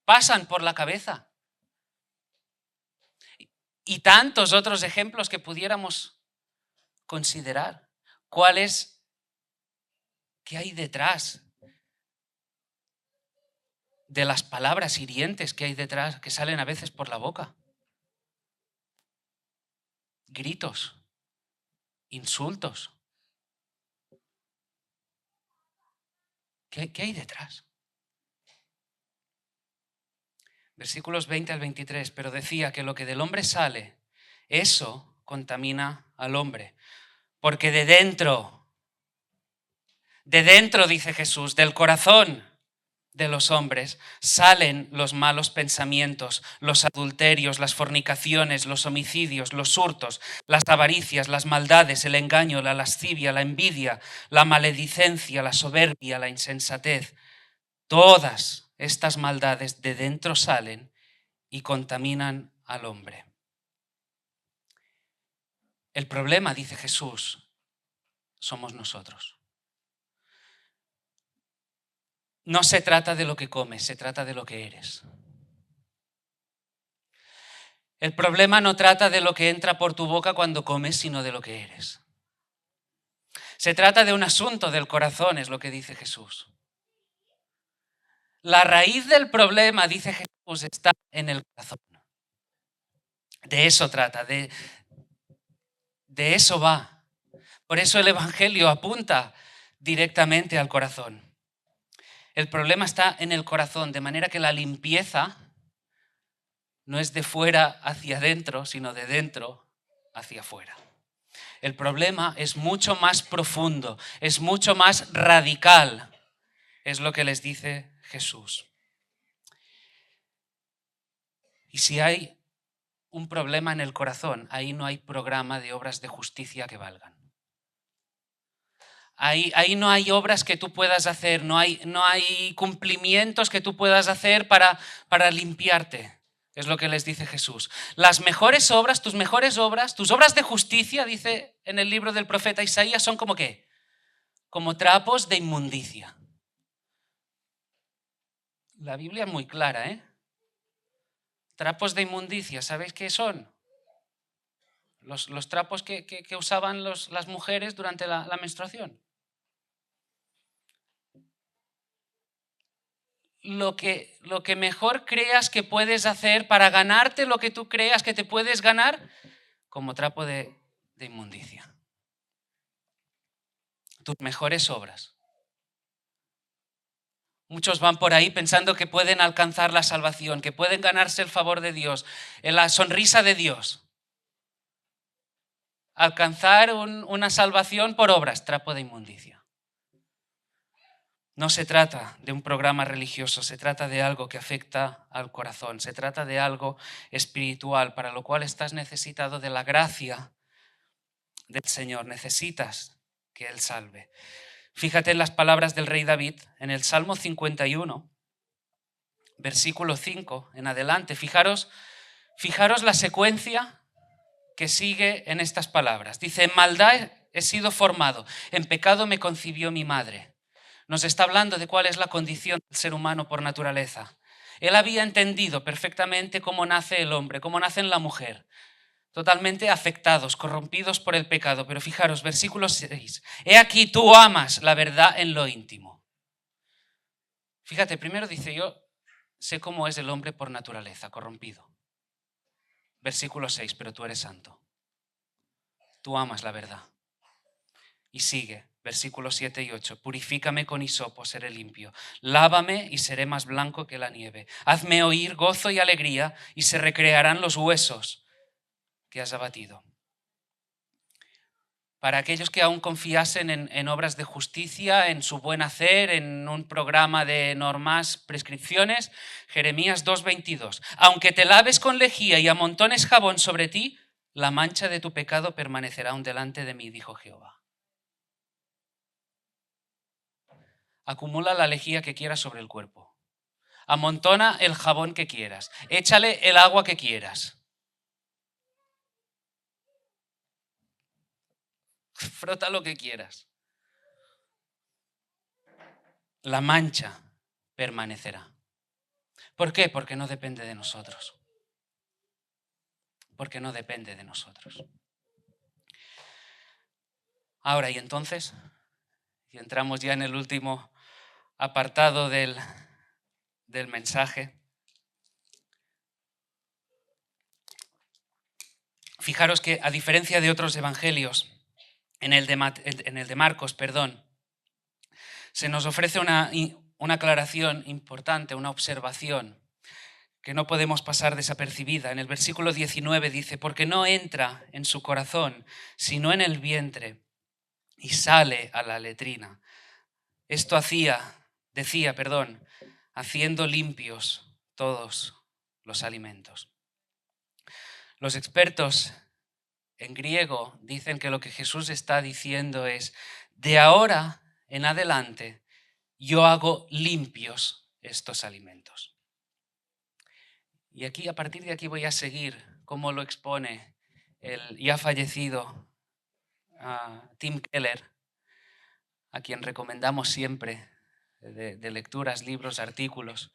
pasan por la cabeza? Y tantos otros ejemplos que pudiéramos considerar. ¿Qué hay detrás de las palabras hirientes que hay detrás, que salen a veces por la boca? Gritos, insultos. ¿Qué hay detrás? Versículos 20 al 23, pero decía que lo que del hombre sale, eso contamina al hombre. Porque de dentro, dice Jesús, del corazón de los hombres salen los malos pensamientos, los adulterios, las fornicaciones, los homicidios, los hurtos, las avaricias, las maldades, el engaño, la lascivia, la envidia, la maledicencia, la soberbia, la insensatez. Todas estas maldades de dentro salen y contaminan al hombre. El problema, dice Jesús, somos nosotros. No se trata de lo que comes, se trata de lo que eres. El problema no trata de lo que entra por tu boca cuando comes, sino de lo que eres. Se trata de un asunto del corazón, es lo que dice Jesús. La raíz del problema, dice Jesús, está en el corazón. De eso trata, de eso va. Por eso el Evangelio apunta directamente al corazón. El problema está en el corazón, de manera que la limpieza no es de fuera hacia adentro, sino de dentro hacia afuera. El problema es mucho más profundo, es mucho más radical, es lo que les dice Jesús. Y si hay un problema en el corazón, ahí no hay programa de obras de justicia que valgan. Ahí no hay obras que tú puedas hacer, no hay cumplimientos que tú puedas hacer para limpiarte. Es lo que les dice Jesús. Las mejores obras, tus obras de justicia, dice en el libro del profeta Isaías, son como ¿qué? Como trapos de inmundicia. La Biblia es muy clara, ¿eh? Trapos de inmundicia, ¿sabéis qué son? Los trapos que usaban las mujeres durante la menstruación. Lo que mejor creas que puedes hacer para ganarte lo que tú creas que te puedes ganar como trapo de inmundicia. Tus mejores obras. Muchos van por ahí pensando que pueden alcanzar la salvación, que pueden ganarse el favor de Dios, la sonrisa de Dios. Alcanzar una salvación por obras, trapo de inmundicia. No se trata de un programa religioso, se trata de algo que afecta al corazón, se trata de algo espiritual, para lo cual estás necesitado de la gracia del Señor, necesitas que Él salve. Fíjate en las palabras del rey David en el Salmo 51, versículo 5 en adelante. Fijaros la secuencia que sigue en estas palabras. Dice, en maldad he sido formado, en pecado me concibió mi madre. Nos está hablando de cuál es la condición del ser humano por naturaleza. Él había entendido perfectamente cómo nace el hombre, cómo nace la mujer. Totalmente afectados, corrompidos por el pecado. Pero fijaros, versículo 6. He aquí, tú amas la verdad en lo íntimo. Fíjate, primero dice, yo sé cómo es el hombre por naturaleza, corrompido. Versículo 6, pero tú eres santo. Tú amas la verdad. Y sigue, versículos 7 y 8. Purifícame con hisopo, seré limpio. Lávame y seré más blanco que la nieve. Hazme oír gozo y alegría y se recrearán los huesos que has abatido. Para aquellos que aún confiasen en obras de justicia, en su buen hacer, en un programa de normas, prescripciones, Jeremías 2:22. Aunque te laves con lejía y amontones jabón sobre ti, la mancha de tu pecado permanecerá aún delante de mí, dijo Jehová. Acumula la lejía que quieras sobre el cuerpo. Amontona el jabón que quieras. Échale el agua que quieras. Frota lo que quieras. La mancha permanecerá. ¿Por qué? Porque no depende de nosotros. Porque no depende de nosotros. Ahora, y entonces, y entramos ya en el último apartado del mensaje. Fijaros que a diferencia de otros evangelios, en el de Marcos, se nos ofrece una aclaración importante, una observación que no podemos pasar desapercibida. En el versículo 19 dice, porque no entra en su corazón, sino en el vientre, y sale a la letrina. Esto decía, haciendo limpios todos los alimentos. Los expertos en griego dicen que lo que Jesús está diciendo es, de ahora en adelante, yo hago limpios estos alimentos. Y aquí, a partir de aquí voy a seguir cómo lo expone el ya fallecido Tim Keller, a quien recomendamos siempre de lecturas, libros, artículos,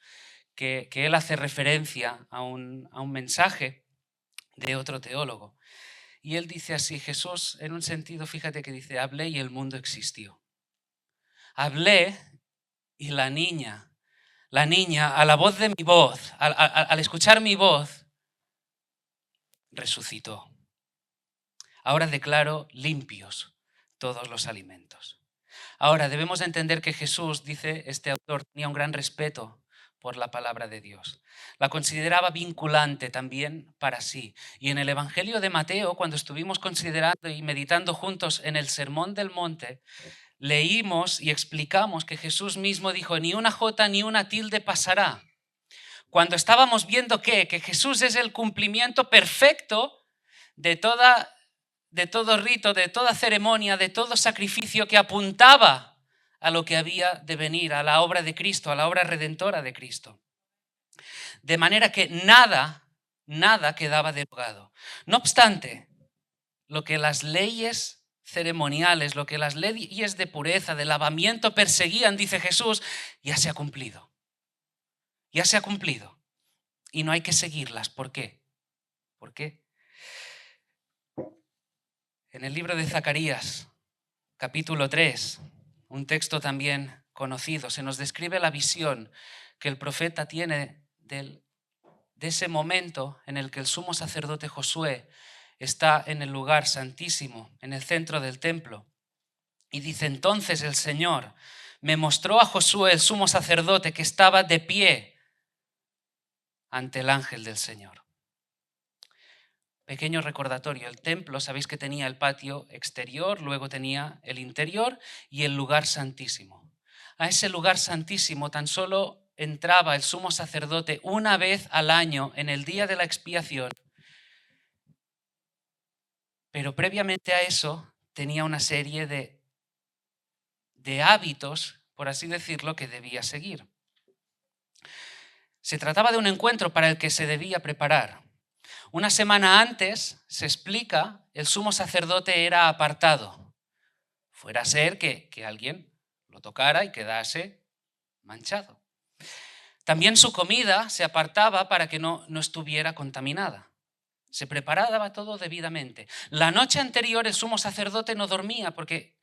que él hace referencia a un mensaje de otro teólogo. Y él dice así, Jesús, en un sentido, fíjate que dice, hablé y el mundo existió. Hablé y la niña, a la voz de mi voz, al escuchar mi voz, resucitó. Ahora declaro limpios todos los alimentos. Ahora debemos entender que Jesús, dice este autor, tenía un gran respeto por la palabra de Dios. La consideraba vinculante también para sí. Y en el Evangelio de Mateo, cuando estuvimos considerando y meditando juntos en el Sermón del Monte, leímos y explicamos que Jesús mismo dijo, ni una jota ni una tilde pasará. Cuando estábamos viendo que Jesús es el cumplimiento perfecto de toda de todo rito, de toda ceremonia, de todo sacrificio que apuntaba a lo que había de venir, a la obra de Cristo, a la obra redentora de Cristo. De manera que nada quedaba derogado. No obstante, lo que las leyes ceremoniales, lo que las leyes de pureza, de lavamiento perseguían, dice Jesús, ya se ha cumplido. Ya se ha cumplido. Y no hay que seguirlas. ¿Por qué? ¿Por qué? En el libro de Zacarías, capítulo 3, un texto también conocido, se nos describe la visión que el profeta tiene de ese momento en el que el sumo sacerdote Josué está en el lugar santísimo, en el centro del templo. Y dice: entonces el Señor me mostró a Josué, el sumo sacerdote, que estaba de pie ante el ángel del Señor. Pequeño recordatorio, el templo, sabéis que tenía el patio exterior, luego tenía el interior y el lugar santísimo. A ese lugar santísimo tan solo entraba el sumo sacerdote una vez al año en el día de la expiación, pero previamente a eso tenía una serie de hábitos, por así decirlo, que debía seguir. Se trataba de un encuentro para el que se debía preparar. Una semana antes, se explica, el sumo sacerdote era apartado. Fuera a ser que alguien lo tocara y quedase manchado. También su comida se apartaba para que no estuviera contaminada. Se preparaba todo debidamente. La noche anterior el sumo sacerdote no dormía porque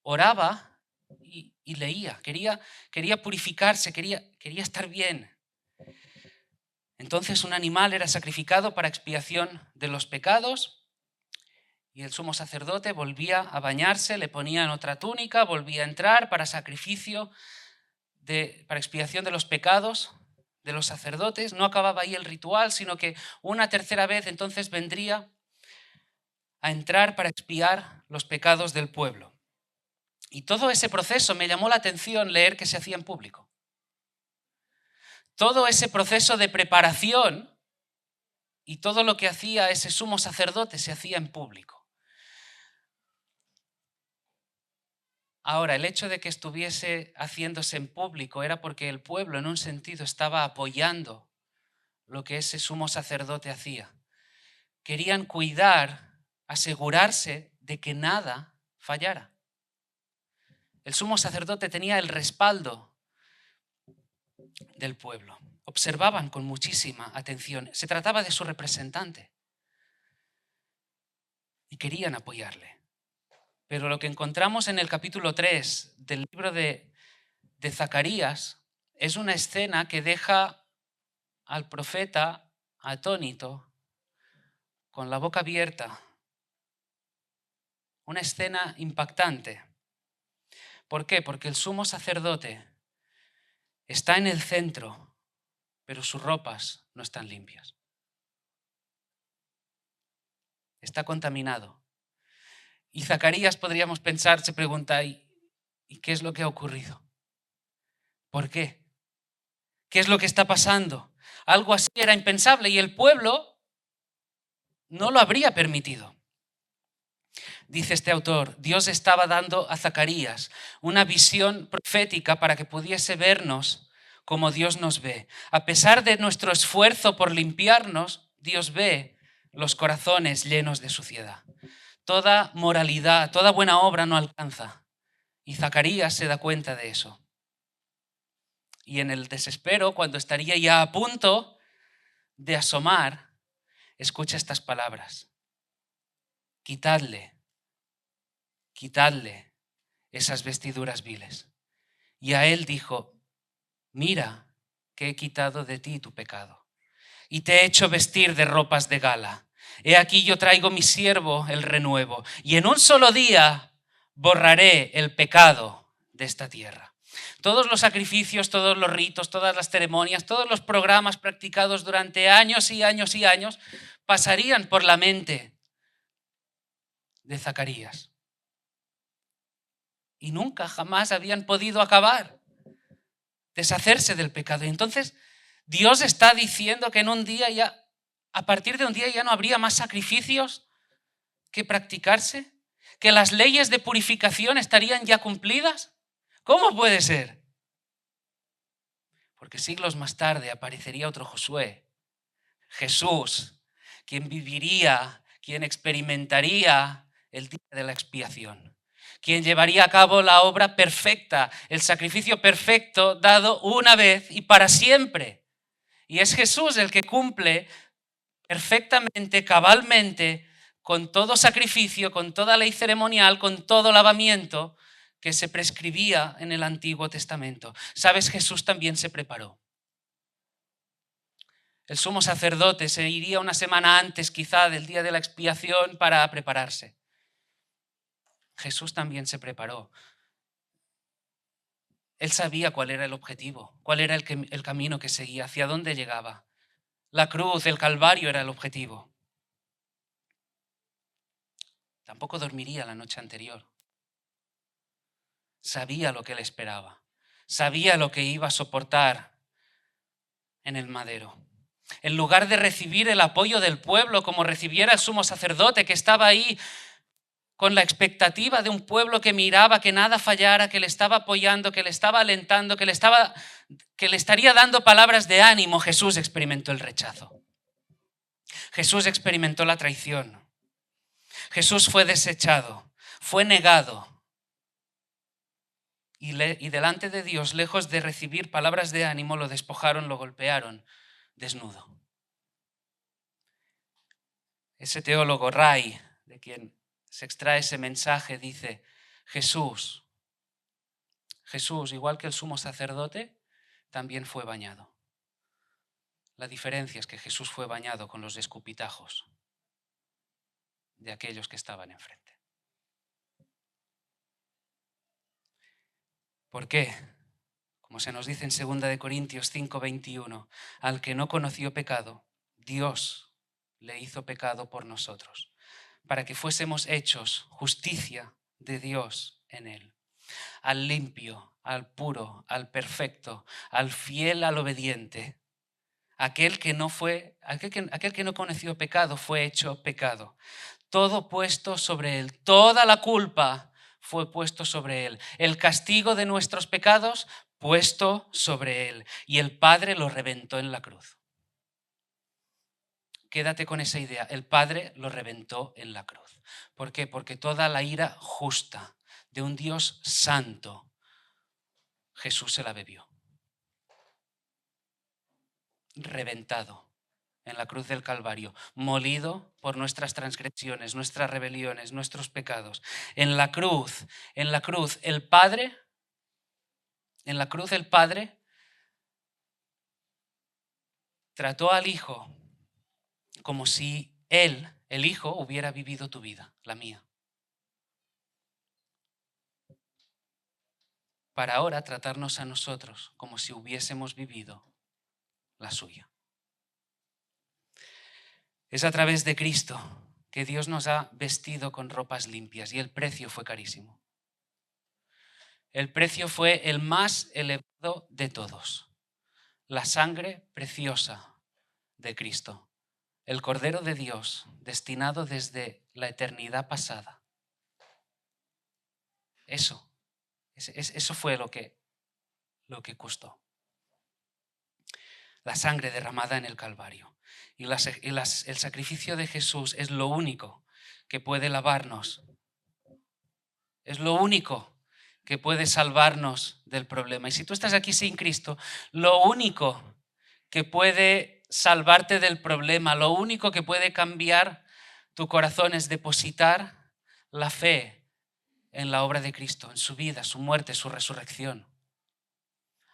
oraba y leía. Quería purificarse, quería estar bien. Entonces un animal era sacrificado para expiación de los pecados y el sumo sacerdote volvía a bañarse, le ponían otra túnica, volvía a entrar para sacrificio, para expiación de los pecados de los sacerdotes. No acababa ahí el ritual, sino que una tercera vez entonces vendría a entrar para expiar los pecados del pueblo. Y todo ese proceso me llamó la atención leer que se hacía en público. Todo ese proceso de preparación y todo lo que hacía ese sumo sacerdote se hacía en público. Ahora, el hecho de que estuviese haciéndose en público era porque el pueblo, en un sentido, estaba apoyando lo que ese sumo sacerdote hacía. Querían cuidar, asegurarse de que nada fallara. El sumo sacerdote tenía el respaldo del pueblo. Observaban con muchísima atención. Se trataba de su representante y querían apoyarle. Pero lo que encontramos en el capítulo 3 del libro de Zacarías es una escena que deja al profeta atónito, con la boca abierta. Una escena impactante. ¿Por qué? Porque el sumo sacerdote está en el centro, pero sus ropas no están limpias. Está contaminado. Y Zacarías, podríamos pensar, se pregunta: ¿y qué es lo que ha ocurrido? ¿Por qué? ¿Qué es lo que está pasando? Algo así era impensable y el pueblo no lo habría permitido. Dice este autor: Dios estaba dando a Zacarías una visión profética para que pudiese vernos como Dios nos ve. A pesar de nuestro esfuerzo por limpiarnos, Dios ve los corazones llenos de suciedad. Toda moralidad, toda buena obra no alcanza. Y Zacarías se da cuenta de eso. Y en el desespero, cuando estaría ya a punto de asomar, escucha estas palabras: quitadle esas vestiduras viles. Y a él dijo: mira que he quitado de ti tu pecado y te he hecho vestir de ropas de gala. He aquí yo traigo mi siervo el renuevo y en un solo día borraré el pecado de esta tierra. Todos los sacrificios, todos los ritos, todas las ceremonias, todos los programas practicados durante años y años y años pasarían por la mente de Zacarías. Y nunca, jamás habían podido acabar, deshacerse del pecado. Y entonces Dios está diciendo que en un día ya, a partir de un día ya no habría más sacrificios que practicarse? ¿Que las leyes de purificación estarían ya cumplidas? ¿Cómo puede ser? Porque siglos más tarde aparecería otro Josué, Jesús, quien viviría, quien experimentaría el día de la expiación, quien llevaría a cabo la obra perfecta, el sacrificio perfecto dado una vez y para siempre. Y es Jesús el que cumple perfectamente, cabalmente, con todo sacrificio, con toda ley ceremonial, con todo lavamiento que se prescribía en el Antiguo Testamento. ¿Sabes? Jesús también se preparó. El sumo sacerdote se iría una semana antes quizá del día de la expiación para prepararse. Jesús también se preparó. Él sabía cuál era el objetivo, cuál era el camino que seguía, hacia dónde llegaba. La cruz, el Calvario era el objetivo. Tampoco dormiría la noche anterior. Sabía lo que le esperaba. Sabía lo que iba a soportar en el madero. En lugar de recibir el apoyo del pueblo como recibiera el sumo sacerdote que estaba ahí con la expectativa de un pueblo que miraba que nada fallara, que le estaba apoyando, que le estaba alentando, que le estaría dando palabras de ánimo, Jesús experimentó el rechazo. Jesús experimentó la traición. Jesús fue desechado, fue negado. Y delante de Dios, lejos de recibir palabras de ánimo, lo despojaron, lo golpearon desnudo. Ese teólogo Ray, de quien se extrae ese mensaje, dice: Jesús, igual que el sumo sacerdote, también fue bañado. La diferencia es que Jesús fue bañado con los escupitajos de aquellos que estaban enfrente. ¿Por qué? Como se nos dice en 2 Corintios 5:21, al que no conoció pecado, Dios le hizo pecado por nosotros, para que fuésemos hechos justicia de Dios en él. Al limpio, al puro, al perfecto, al fiel, al obediente, aquel que no conoció pecado fue hecho pecado. Todo puesto sobre él, toda la culpa fue puesto sobre él. El castigo de nuestros pecados puesto sobre él. Y el Padre lo reventó en la cruz. Quédate con esa idea. El Padre lo reventó en la cruz. ¿Por qué? Porque toda la ira justa de un Dios santo, Jesús se la bebió. Reventado en la cruz del Calvario, molido por nuestras transgresiones, nuestras rebeliones, nuestros pecados. En la cruz, el Padre trató al Hijo como si Él, el Hijo, hubiera vivido tu vida, la mía. Para ahora tratarnos a nosotros como si hubiésemos vivido la suya. Es a través de Cristo que Dios nos ha vestido con ropas limpias y el precio fue carísimo. El precio fue el más elevado de todos. La sangre preciosa de Cristo, el Cordero de Dios, destinado desde la eternidad pasada. Eso fue lo que costó. La sangre derramada en el Calvario. Y el sacrificio de Jesús es lo único que puede lavarnos. Es lo único que puede salvarnos del problema. Y si tú estás aquí sin Cristo, lo único que puede salvarte del problema, lo único que puede cambiar tu corazón es depositar la fe en la obra de Cristo, en su vida, su muerte, su resurrección.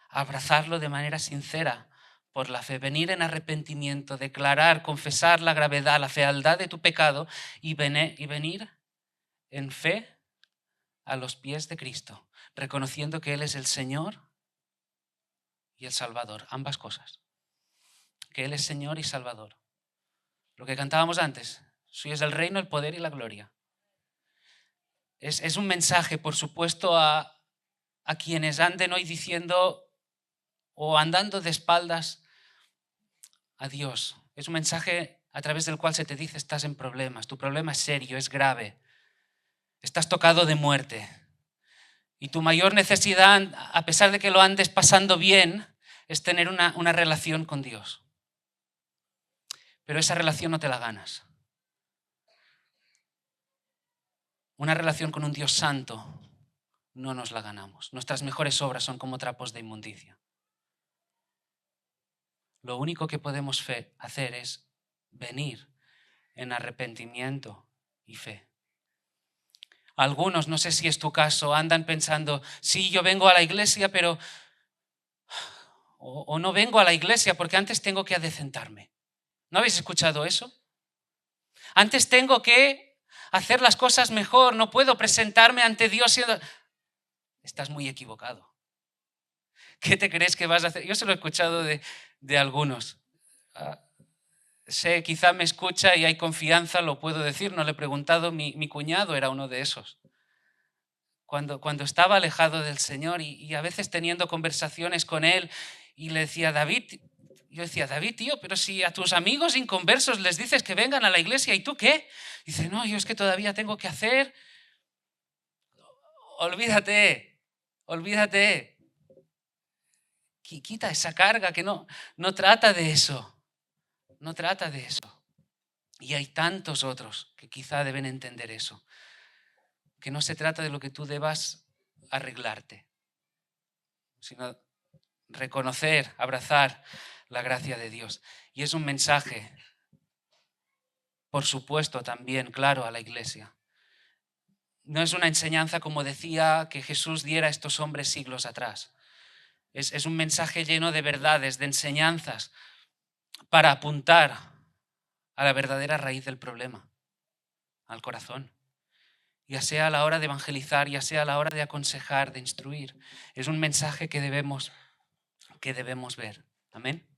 Abrazarlo de manera sincera por la fe, venir en arrepentimiento, declarar, confesar la gravedad, la fealdad de tu pecado y venir en fe a los pies de Cristo, reconociendo que Él es el Señor y el Salvador, ambas cosas. Que Él es Señor y Salvador. Lo que cantábamos antes, suyo es el reino, el poder y la gloria. Es un mensaje, por supuesto, a quienes anden hoy diciendo o andando de espaldas a Dios. Es un mensaje a través del cual se te dice estás en problemas, tu problema es serio, es grave, estás tocado de muerte. Y tu mayor necesidad, a pesar de que lo andes pasando bien, es tener una relación con Dios. Pero esa relación no te la ganas. Una relación con un Dios santo no nos la ganamos. Nuestras mejores obras son como trapos de inmundicia. Lo único que podemos hacer es venir en arrepentimiento y fe. Algunos, no sé si es tu caso, andan pensando, sí, yo vengo a la iglesia, pero... O no vengo a la iglesia porque antes tengo que adecentarme. ¿No habéis escuchado eso? Antes tengo que hacer las cosas mejor, no puedo presentarme ante Dios siendo... Estás muy equivocado. ¿Qué te crees que vas a hacer? Yo se lo he escuchado de algunos. Sé, quizá me escucha y hay confianza, lo puedo decir, no le he preguntado, mi cuñado era uno de esos. Cuando estaba alejado del Señor y a veces teniendo conversaciones con él y le decía, David, yo decía, David, tío, pero si a tus amigos inconversos les dices que vengan a la iglesia, ¿y tú qué? Dice, no, yo es que todavía tengo que hacer. Olvídate. Quita esa carga que no trata de eso. No trata de eso. Y hay tantos otros que quizá deben entender eso. Que no se trata de lo que tú debas arreglarte, sino reconocer, abrazar la gracia de Dios. Y es un mensaje, por supuesto, también, claro, a la iglesia. No es una enseñanza, como decía, que Jesús diera a estos hombres siglos atrás. Es un mensaje lleno de verdades, de enseñanzas, para apuntar a la verdadera raíz del problema, al corazón. Ya sea a la hora de evangelizar, ya sea a la hora de aconsejar, de instruir. Es un mensaje que debemos ver. Amén.